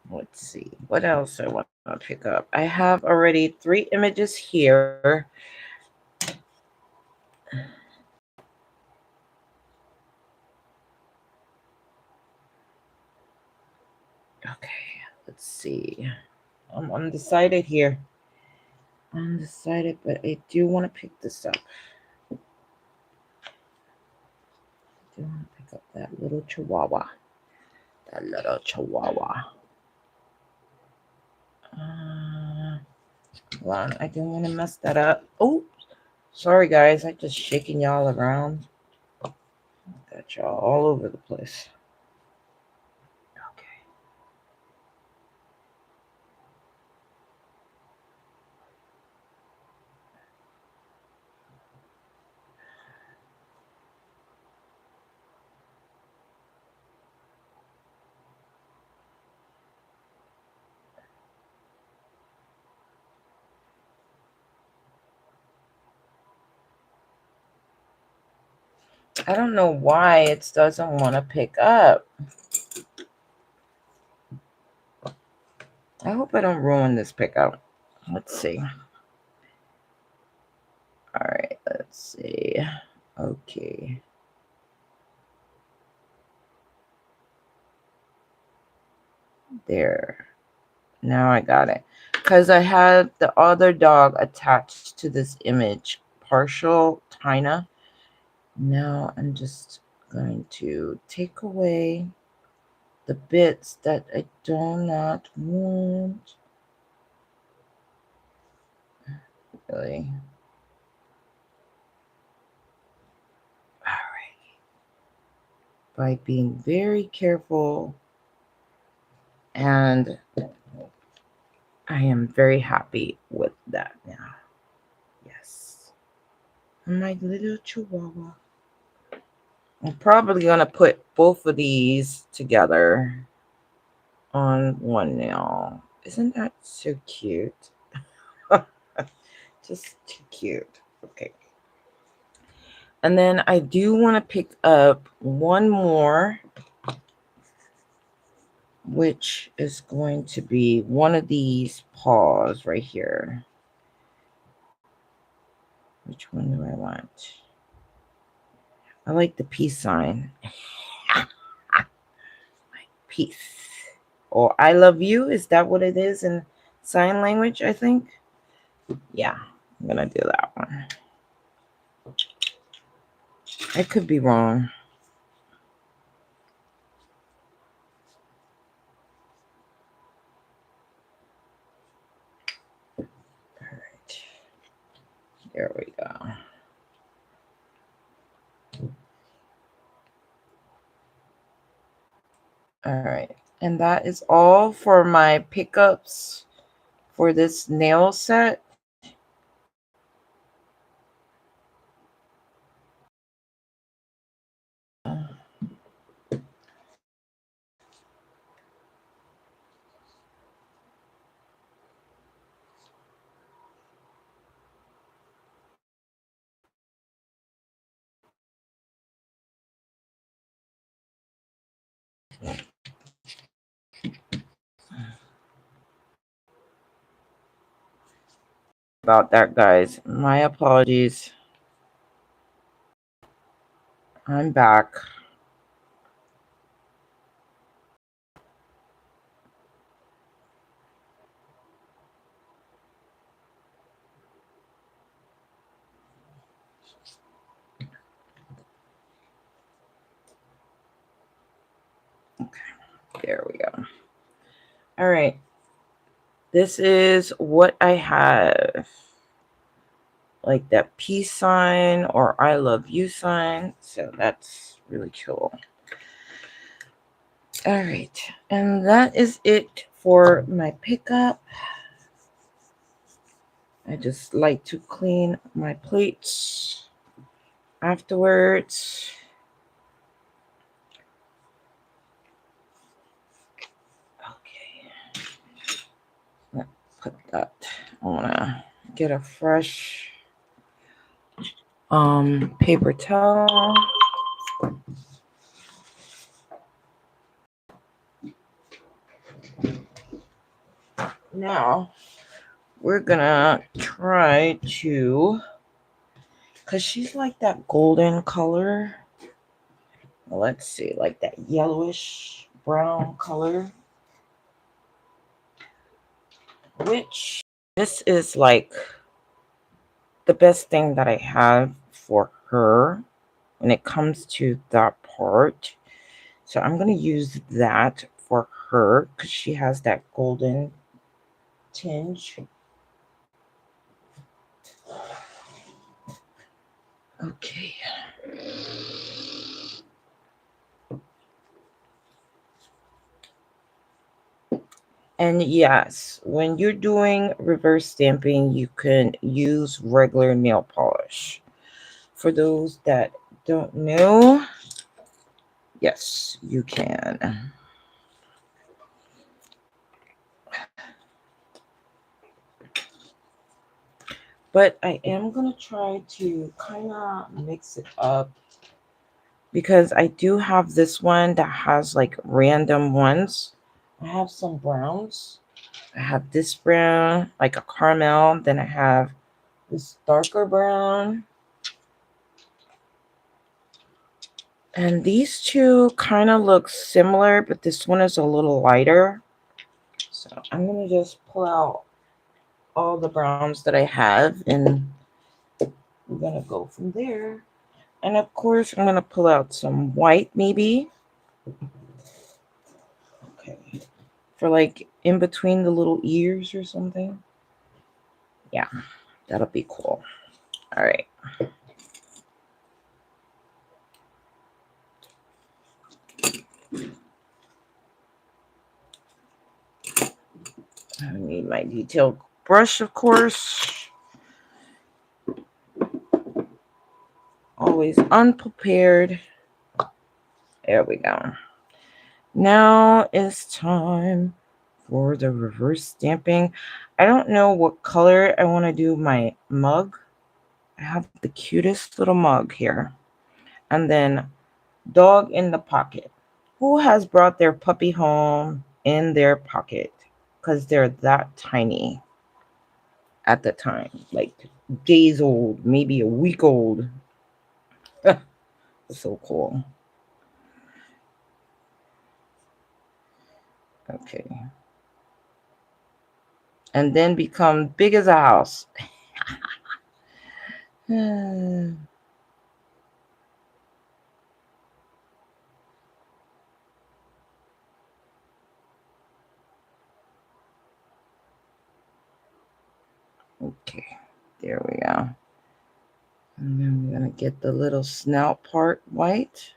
Let's see. What else I want to pick up? I have already 3 images here. Okay, let's see. I'm undecided here. Undecided, but I do want to pick this up. I do want to pick up that little chihuahua. That little chihuahua. Hold on, I didn't want to mess that up. Oh, sorry guys, I just shaking y'all around. Got y'all all over the place. I don't know why it doesn't want to pick up. I hope I don't ruin this pickup. Let's see. All right, let's see. Okay. There. Now I got it. Because I had the other dog attached to this image. Partial Tina. Now I'm just going to take away the bits that I do not want. Really. All right. By being very careful, and I am very happy with that now. Yes. My little chihuahua. I'm probably going to put both of these together on one nail. Isn't that so cute? Just too cute. Okay. And then I do want to pick up one more, which is going to be one of these paws right here. Which one do I want? I like the peace sign. Peace. Or I love you. Is that what it is in sign language, I think? Yeah, I'm going to do that one. I could be wrong. All right. There we go. All right. And that is all for my pickups for this nail set. About that, guys. My apologies. I'm back. Okay, there we go. All right. This is what I have. Like that peace sign or I love you sign. So that's really cool. All right. And that is it for my pickup. I just like to clean my plates afterwards. Okay. Let's put that. I want to get a fresh paper towel. Now we're gonna try to, because she's like that golden color. Let's see, like that yellowish brown color, which this is like the best thing that I have for her when it comes to that part. So I'm going to use that for her because she has that golden tinge. Okay. And yes, when you're doing reverse stamping, you can use regular nail polish. For those that don't know, yes, you can. But I am going to try to kind of mix it up because I do have this one that has like random ones. I have some browns. I have this brown, like a caramel. Then I have this darker brown. And these two kind of look similar, but this one is a little lighter. So I'm going to just pull out all the browns that I have, and we're going to go from there. And of course, I'm going to pull out some white maybe. Okay. For like in between the little ears or something. Yeah, that'll be cool. All right. I need my detail brush, of course. always unprepared. There we go. Now it's time for the reverse stamping. I don't know what color I want to do my mug. I have the cutest little mug here. And then dog in the pocket. Who has brought their puppy home in their pocket? Because they're that tiny at the time, like days old, maybe a week old. So cool. Okay. And then become big as a house. Okay, there we go. And then we're going to get the little snout part white.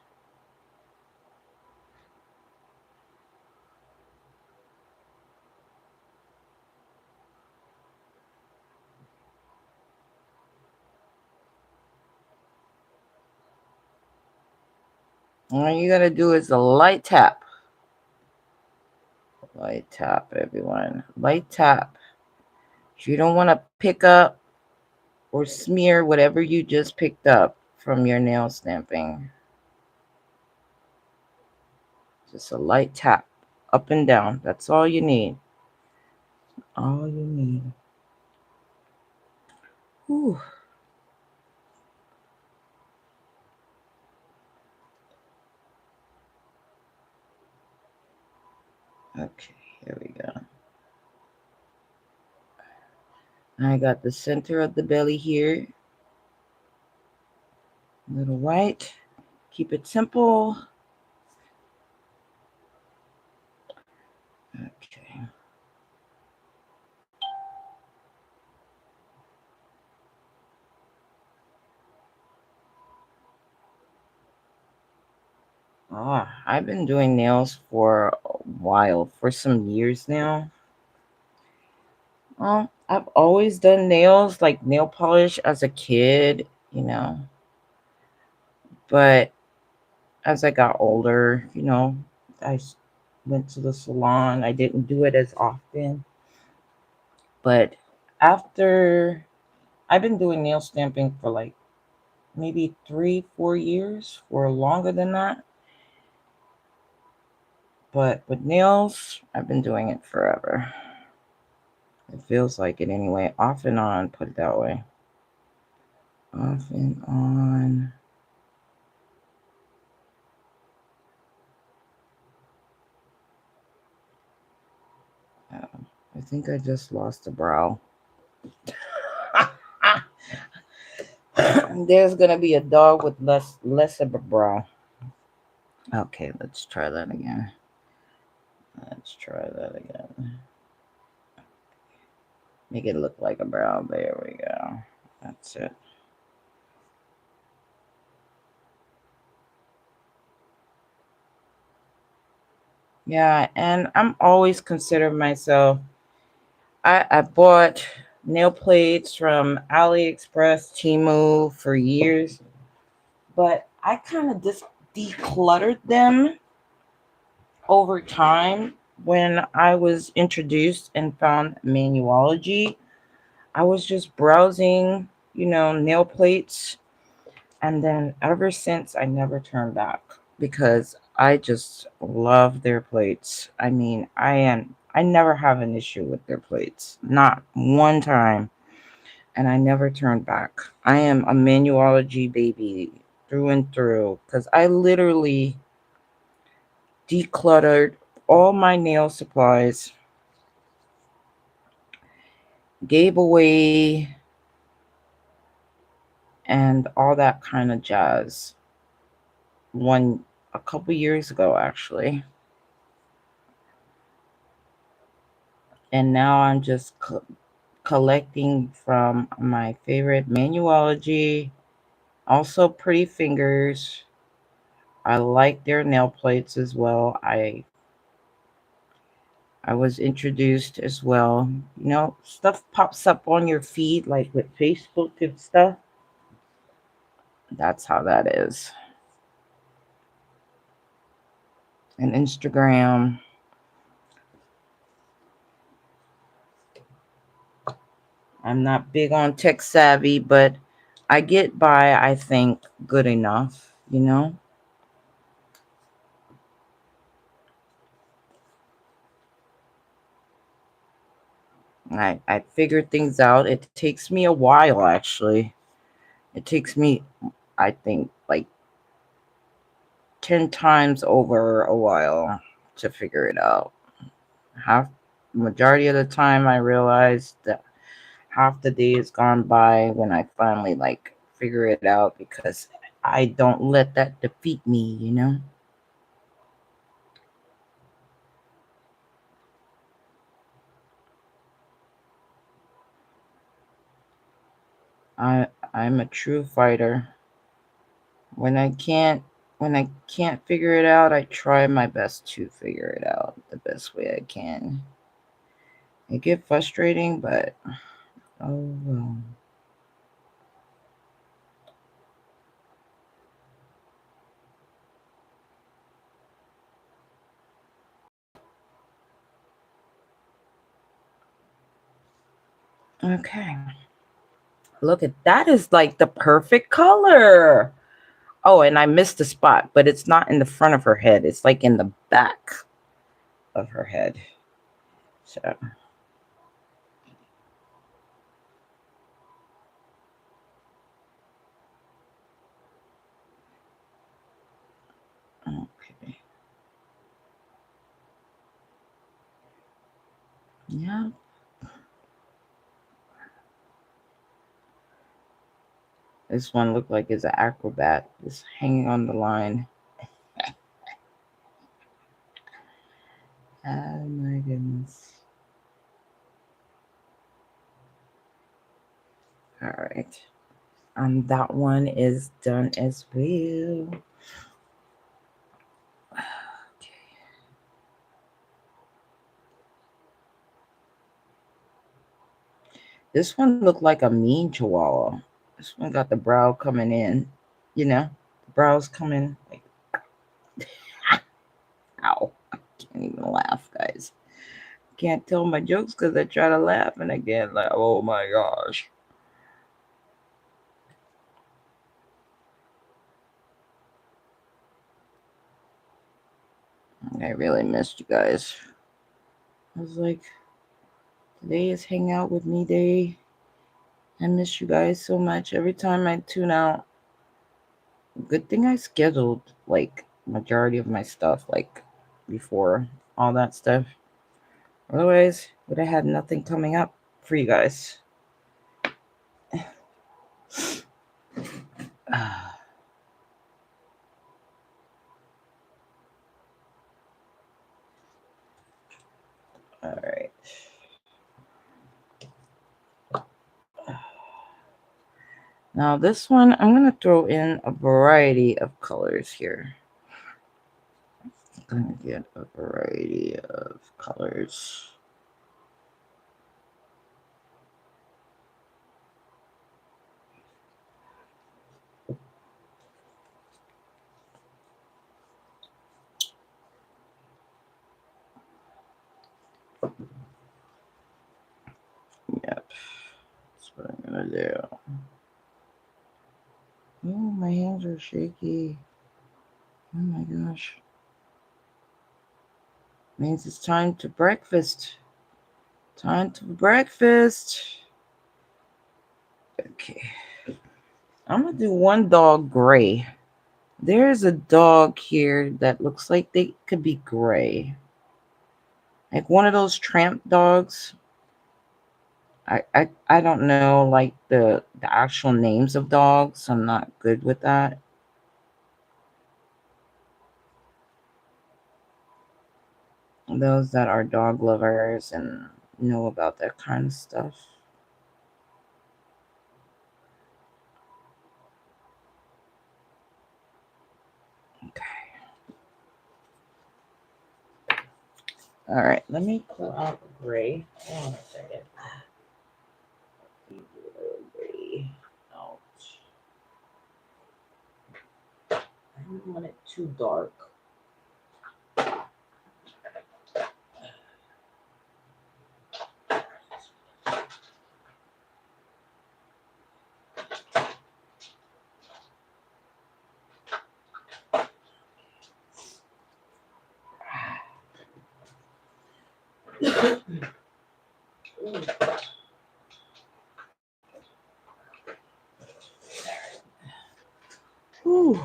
All you got to do is a light tap. Light tap, everyone. Light tap. If you don't want to pick up or smear whatever you just picked up from your nail stamping, just a light tap up and down. That's all you need. All you need. Whew. Okay, here we go. I got the center of the belly here. A little white. Keep it simple. Okay. Oh, I've been doing nails for a while, for some years now. I've always done nails, like nail polish as a kid, but as I got older, went to the salon. I didn't do it as often. But after I've been doing nail stamping for like maybe 3-4 years, or longer than that. But with nails, I've been doing it forever. It feels like it anyway. Off and on, put it that way. Off and on. I think I just lost a brow. There's gonna be a dog with less of a brow. Okay, let's try that again. Let's try that again. Make it look like a brow. There we go. That's it. Yeah, and I'm always consider myself. I bought nail plates from AliExpress, Temu for years, but I kind of just decluttered them over time when I was introduced and found Maniology. I was just browsing, nail plates, and then ever since I never turned back because I just love their plates. I mean, I never have an issue with their plates. Not one time. And I never turned back. I am a Maniology baby through and through because I literally decluttered all my nail supplies, gave away, and all that kind of jazz. A couple years ago, actually. And now I'm just collecting from my favorite Maniology, also Pretty Fingers. I like their nail plates as well. I was introduced as well. Stuff pops up on your feed like with Facebook and stuff. That's how that is. And Instagram. I'm not big on tech savvy, but I get by, I think, good enough, you know? I figure things out. It takes me a while, actually. It takes me, I think, like 10 times over a while to figure it out. Half Majority of the time I realize that half the day has gone by when I finally like figure it out because I don't let that defeat me, you know? I'm a true fighter. When I can't when I can't figure it out, I try my best to figure it out the best way I can. It get frustrating, but oh well. Okay. Look at that is like the perfect color. Oh, and I missed a spot, but it's not in the front of her head. It's like in the back of her head. So, okay. Yeah. This one looked like it's an acrobat. It's hanging on the line. Oh my goodness. All right. That one is done as well. Okay. This one looked like a mean chihuahua. This one got the brow coming in. You know, the brows coming like, ow. I can't even laugh, guys. Can't tell my jokes because I try to laugh and I can't laugh. Oh my gosh. I really missed you guys. I was like, today is hang out with me day. I miss you guys so much. Every time I tune out, good thing I scheduled like majority of my stuff like before all that stuff. Otherwise, would have had nothing coming up for you guys. All right. Now this one, I'm gonna throw in a variety of colors here. I'm gonna get a variety of colors. Yep, that's what I'm gonna do. Oh, my hands are shaky. Oh my gosh. Means it's time to breakfast. Time to breakfast. Okay. I'm gonna do one dog gray. There's a dog here that looks like they could be gray. Like one of those tramp dogs. I don't know like the actual names of dogs. I'm not good with that. Those that are dog lovers and know about that kind of stuff. Okay. All right. Let me pull out the gray. Hold on a second. Gray. Ouch. want it too dark. Whew.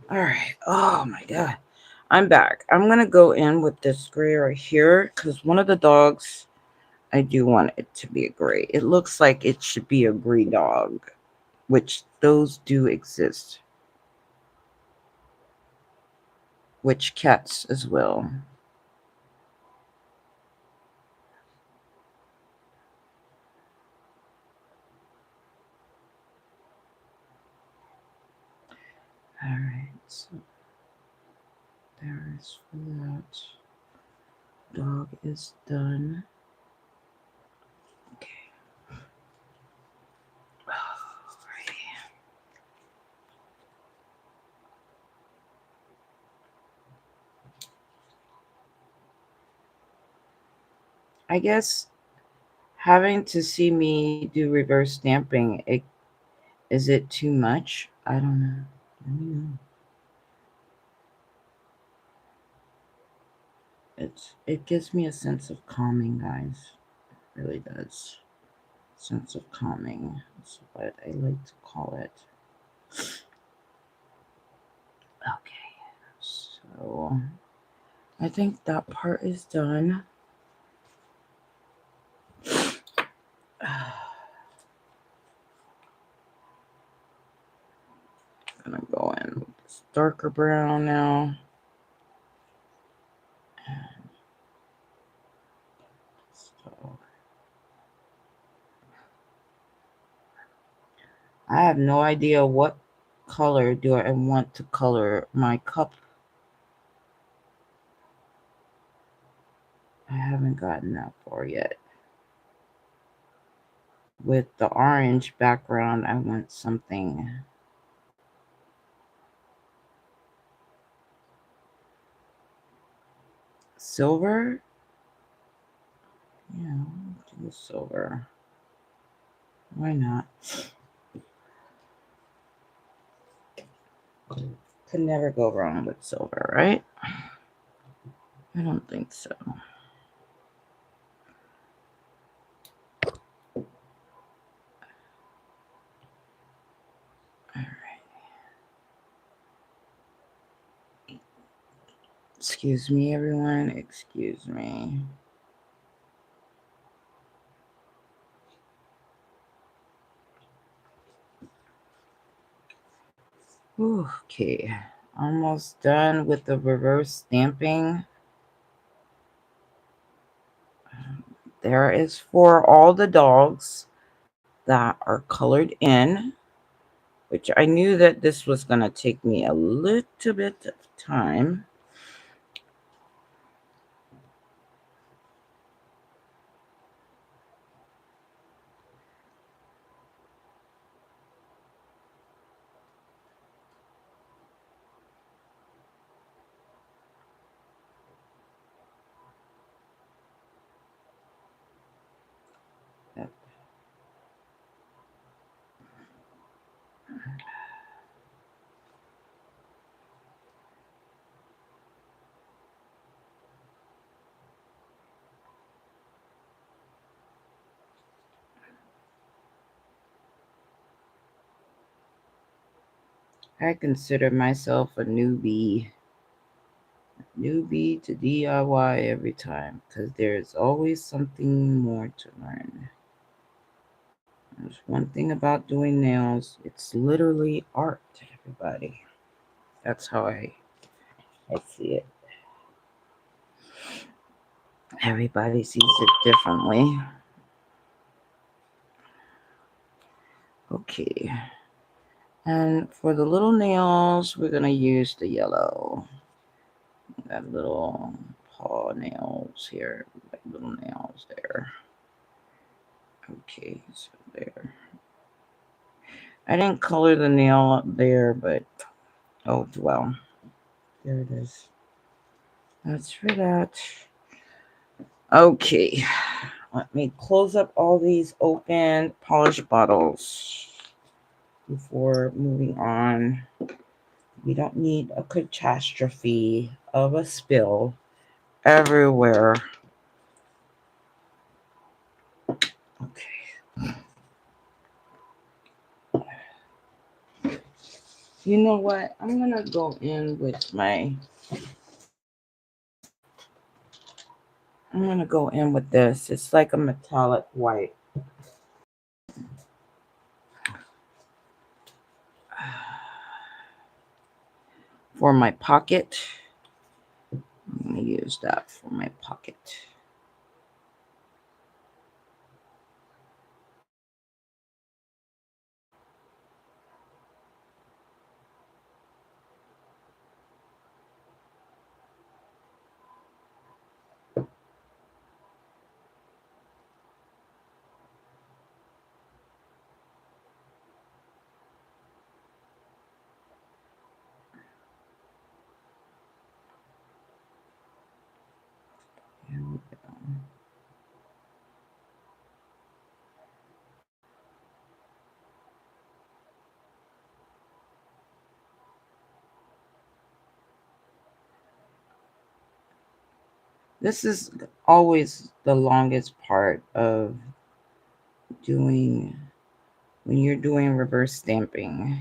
All right. Oh my God. I'm back. I'm going to go in with this gray right here because one of the dogs, I do want it to be a gray. It looks like it should be a gray dog, which those do exist. Which cats as well. All right. So there is for that. Dog is done. Okay. Alrighty. I guess having to see me do reverse stamping, is it too much? I don't know. Let me know. It gives me a sense of calming, guys. It really does. Sense of calming. That's what I like to call it. Okay. So I think that part is done. Gonna go in with this darker brown now. So I have no idea what color do I want to color my cup. I haven't gotten that far yet. With the orange background, I want something silver. Yeah, do silver. Why not? Could never go wrong with silver, right? I don't think so. All right. Excuse me, everyone. Excuse me. Okay. Almost done with the reverse stamping. There is for all the dogs that are colored in, which I knew that this was going to take me a little bit of time. I consider myself a newbie to DIY every time because there's always something more to learn. There's one thing about doing nails, it's literally art, everybody. That's how I see it. Everybody sees it differently. Okay. And for the little nails, we're going to use the yellow. Got little paw nails here, like little nails there. Okay, so there. I didn't color the nail up there, but Oh, well. There it is. That's for that. Okay. Let me close up all these open polished bottles before moving on. We don't need a catastrophe of a spill everywhere. Okay. You know what? I'm going to go in with I'm going to go in with this. It's like a metallic white. For my pocket. I'm going to use that for my pocket. Here we go. This is always the longest part of doing when you're doing reverse stamping.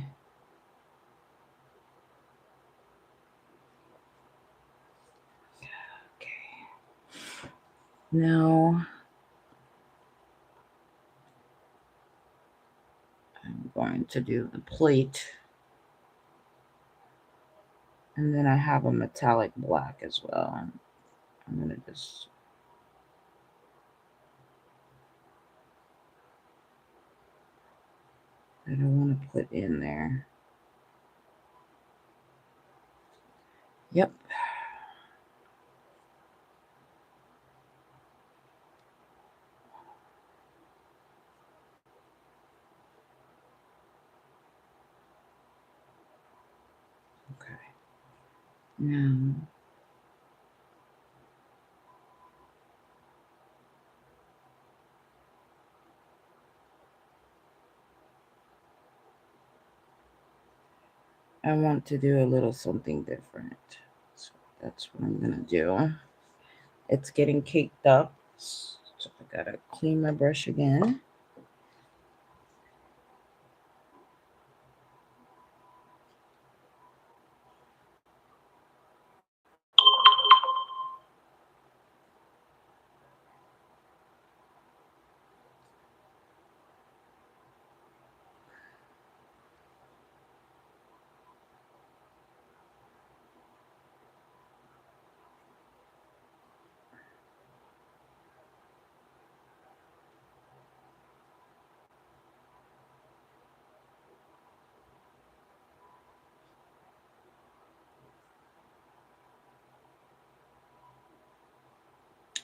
Okay. Now I'm going to do the plate. And then I have a metallic black as well. I'm going to just... I don't want to put in there. Yep. Okay. Now I want to do a little something different. So that's what I'm going to do. It's getting caked up. So I got to clean my brush again.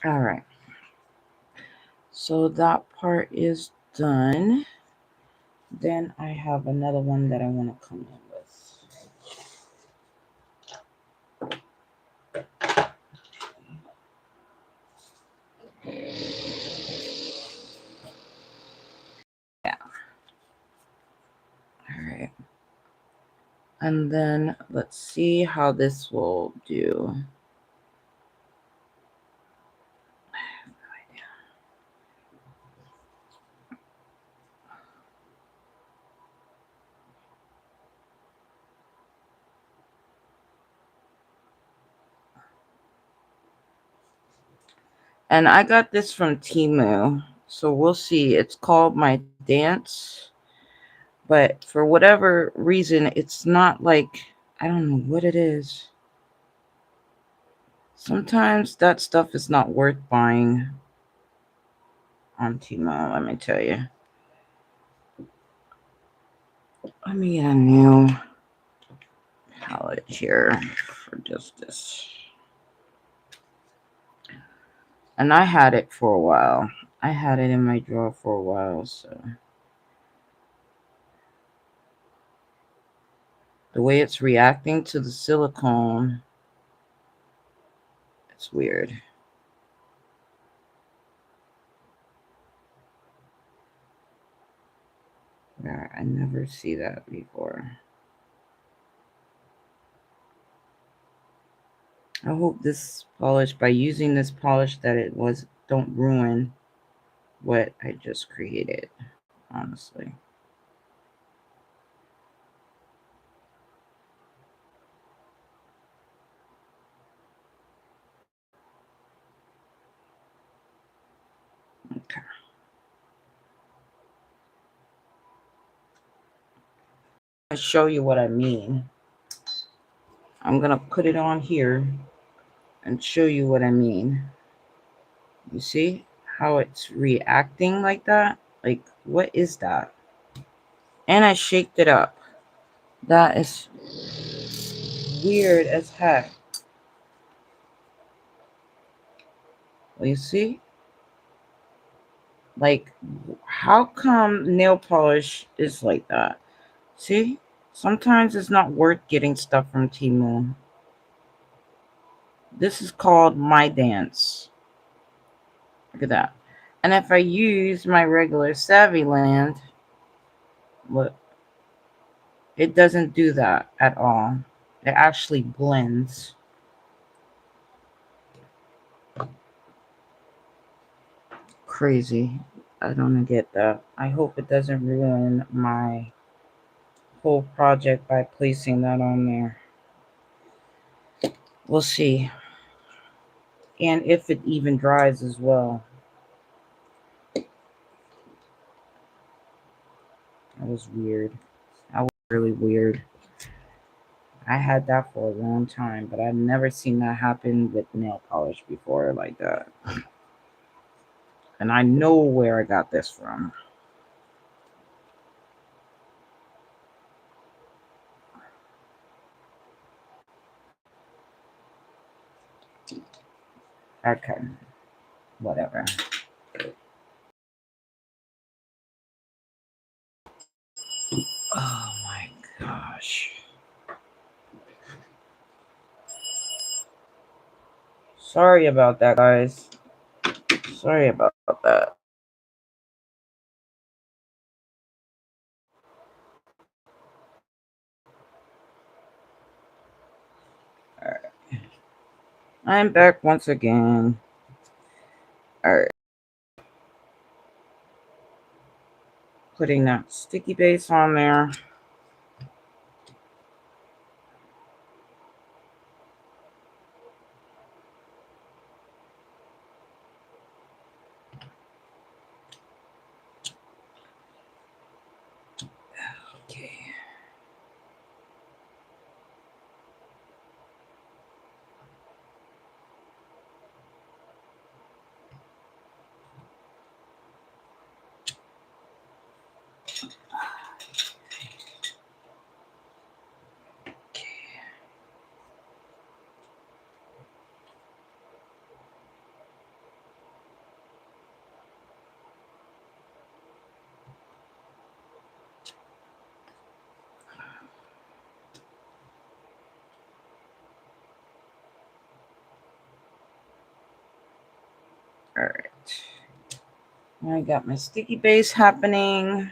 All right. So that part is done. Then I have another one that I want to come in with. Yeah. All right. And then let's see how this will do. And I got this from Temu. So we'll see. It's called My Dance. But for whatever reason, it's not like, I don't know what it is. Sometimes that stuff is not worth buying on Temu, let me tell you. Let me get a new palette here for just this. And I had it for a while. I had it in my drawer for a while, so. The way it's reacting to the silicone, it's weird. Yeah, I never see that before. I hope this polish, by using this polish, that it was don't ruin what I just created, honestly. Okay. I'll show you what I mean. I'm gonna put it on here and show you what I mean. You see how it's reacting like that? Like, what is that? And I shaked it up. That is weird as heck. Well, you see? Like, how come nail polish is like that? See? Sometimes it's not worth getting stuff from Temu. This is called My Dance. Look at that. And if I use my regular Savvy Land, look, it doesn't do that at all. It actually blends. Crazy. I don't get that. I hope it doesn't ruin my whole project by placing that on there. We'll see. And if it even dries as well. That was weird. That was really weird. I had that for a long time, but I've never seen that happen with nail polish before like that. And I know where I got this from. Okay, whatever. Oh my gosh. Sorry about that, guys. Sorry about that. Alright. I'm back once again. Alright. Putting that sticky base on there. Okay. Alright. I got my sticky base happening.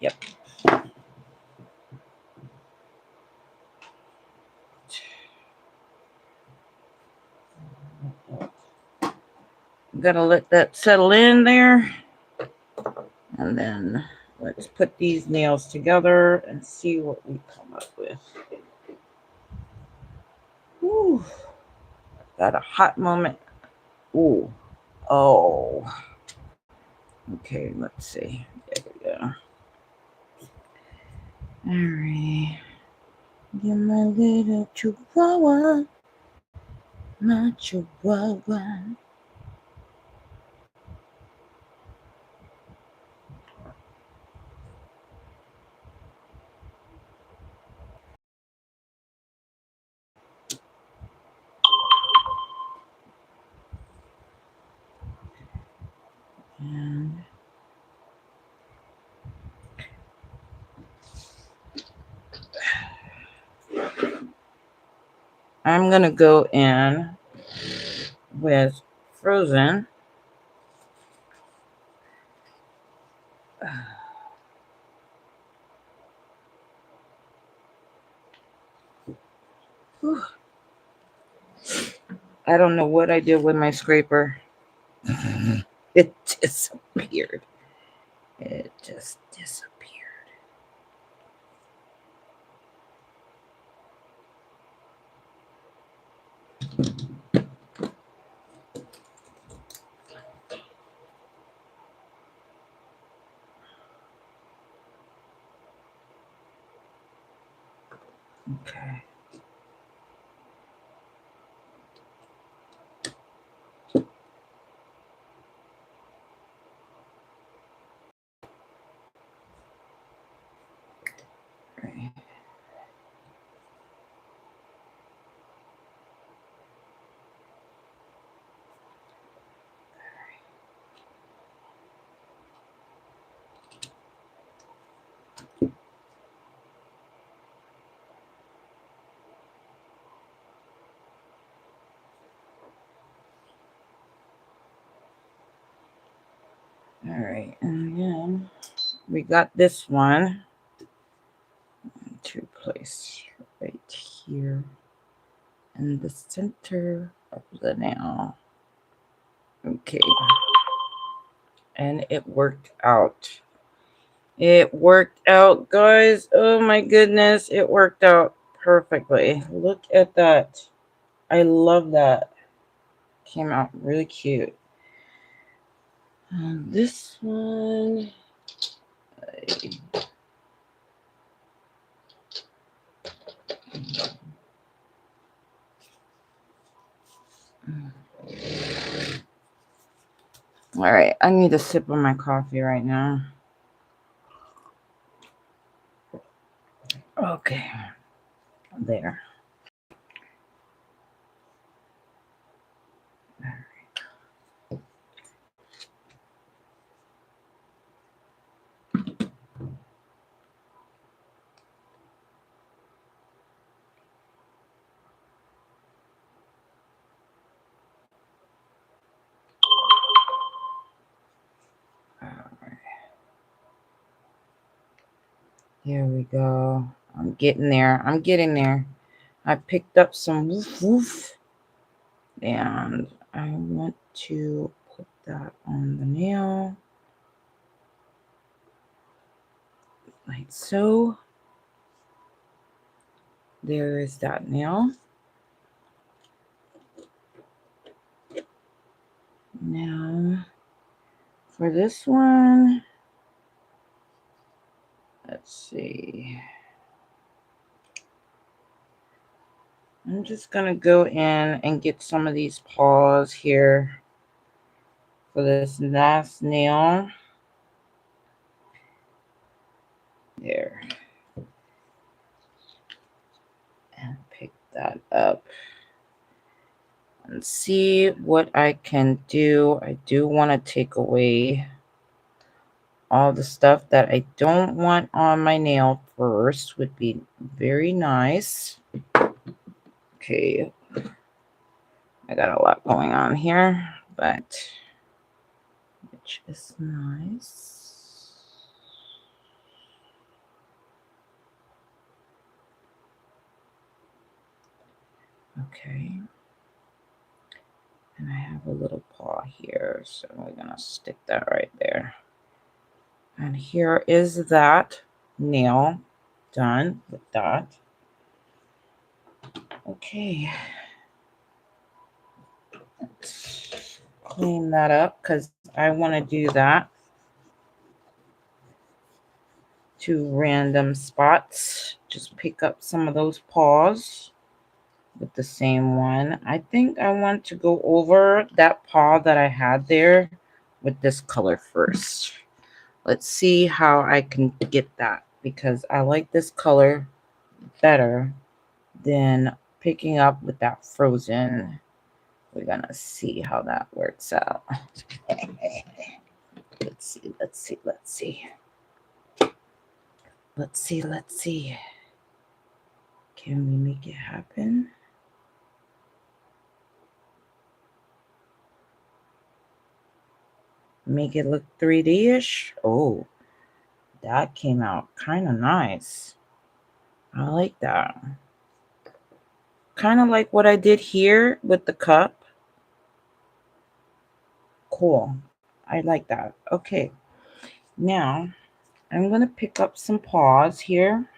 Yep. Gotta let that settle in there. And then let's put these nails together and see what we come up with. Whew. Got a hot moment. Ooh. Oh. Okay, let's see. There we go. Alright. Get my little chihuahua. My chihuahua. And I'm going to go in with Frozen. I don't know what I did with my scraper. It disappeared. It just disappeared. Okay. Right. All right. And then we got this one to place right here in the center of the nail. Okay. And it worked out. It worked out, guys. Oh my goodness. It worked out perfectly. Look at that. I love that. Came out really cute. And this one. All right. I need a sip of my coffee right now. Okay. There. Here we go. I'm getting there. I'm getting there. I picked up some woof woof. And I want to put that on the nail. Like so. There is that nail. Now, for this one, let's see. I'm just going to go in and get some of these paws here for this last nail. There. And pick that up. And see what I can do. I do want to take away all the stuff that I don't want on my nail first. Would be very nice. Okay. I got a lot going on here, but which is nice. Okay. And I have a little paw here, so we're going to stick that right there. And here is that nail done with that. Okay. Let's clean that up because I want to do that to random spots. Just pick up some of those paws with the same one. I think I want to go over that paw that I had there with this color first. Let's see how I can get that because I like this color better than picking up with that Frozen. We're gonna see how that works out. Let's see. Let's see. Can we make it happen? make it look 3D-ish. Oh, that came out kind of nice. I like that. Kind of like what I did here with the cup. Cool. I like that. Okay. Now, I'm going to pick up some paws here.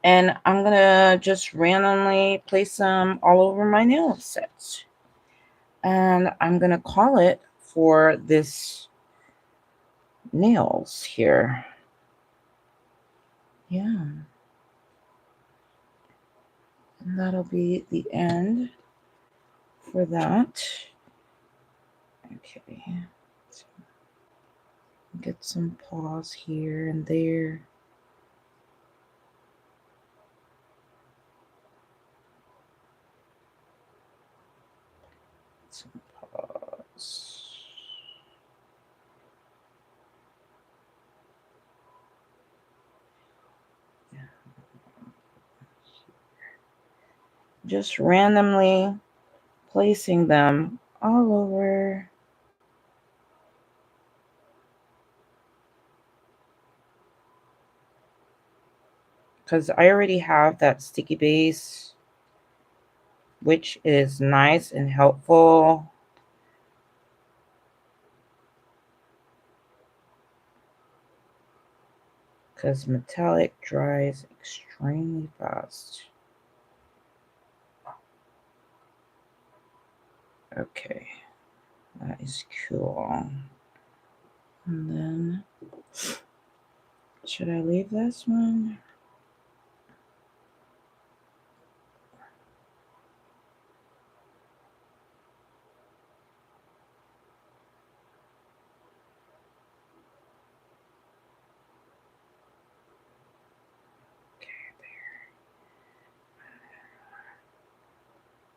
And I'm going to just randomly place them all over my nail sets. And I'm going to call it for this nails here. Yeah. And that'll be the end for that. Okay. So get some paws here and there. Some paws. Just randomly placing them all over. Because I already have that sticky base, which is nice and helpful. Because metallic dries extremely fast. Okay, that is cool. And then, should I leave this one?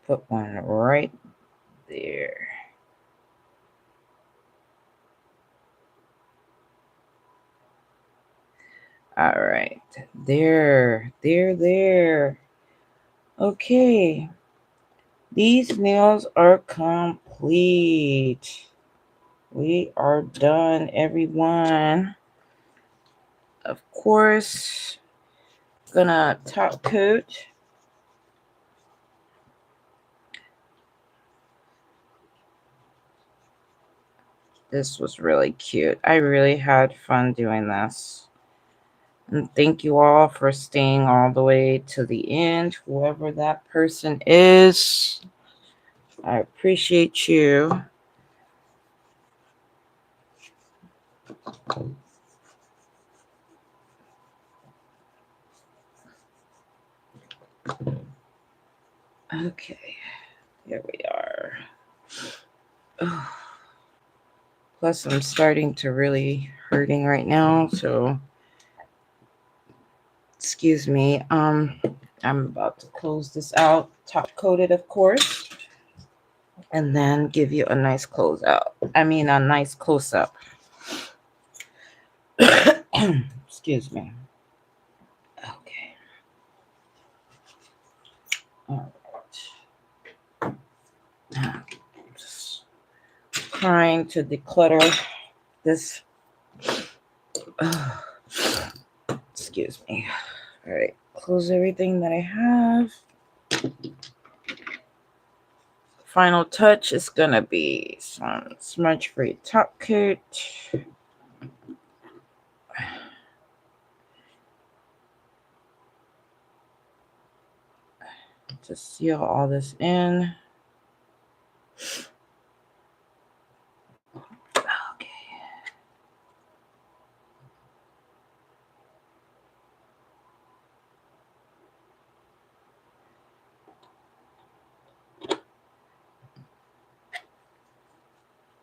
Put one right there. All right, there. Okay, these nails are complete. We are done, everyone. Of course, gonna top coat. This was really cute. I really had fun doing this. And thank you all for staying all the way to the end, whoever that person is. I appreciate you. Okay, here we are. Ugh. Plus, I'm starting to really hurting right now, so excuse me. I'm about to close this out, top coated, of course, and then give you a nice close out. I mean, a nice close up. Excuse me. Okay. All right. Now, just trying to declutter this. Excuse me. All right. Close everything that I have. Final touch is gonna be some smudge-free top coat. To seal all this in. Okay.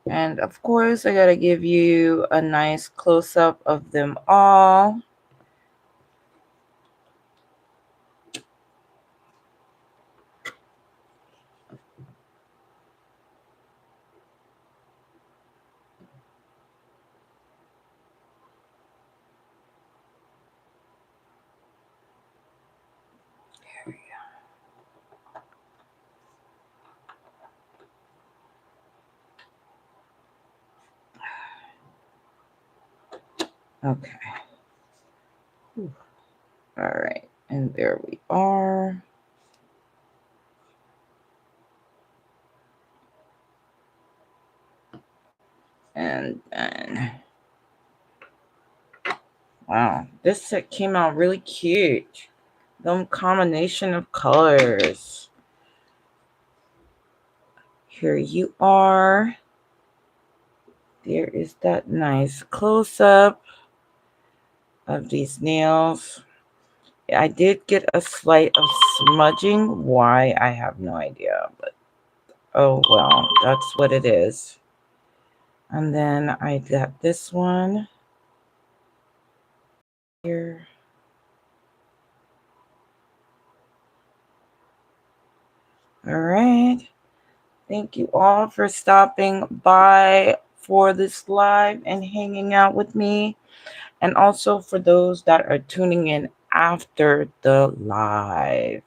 And of course, I gotta give you a nice close-up of them all. Okay. All right. And there we are. And then, wow, this set came out really cute. The combination of colors. Here you are. There is that nice close-up of these nails. I did get a slight of smudging. Why? I have no idea. But oh well, that's what it is. And then I got this one here. All right. Thank you all for stopping by for this live and hanging out with me. And also for those that are tuning in after the live.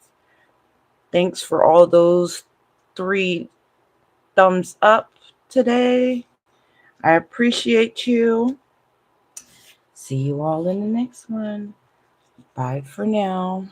Thanks for all those 3 thumbs up today. I appreciate you. See you all in the next one. Bye for now.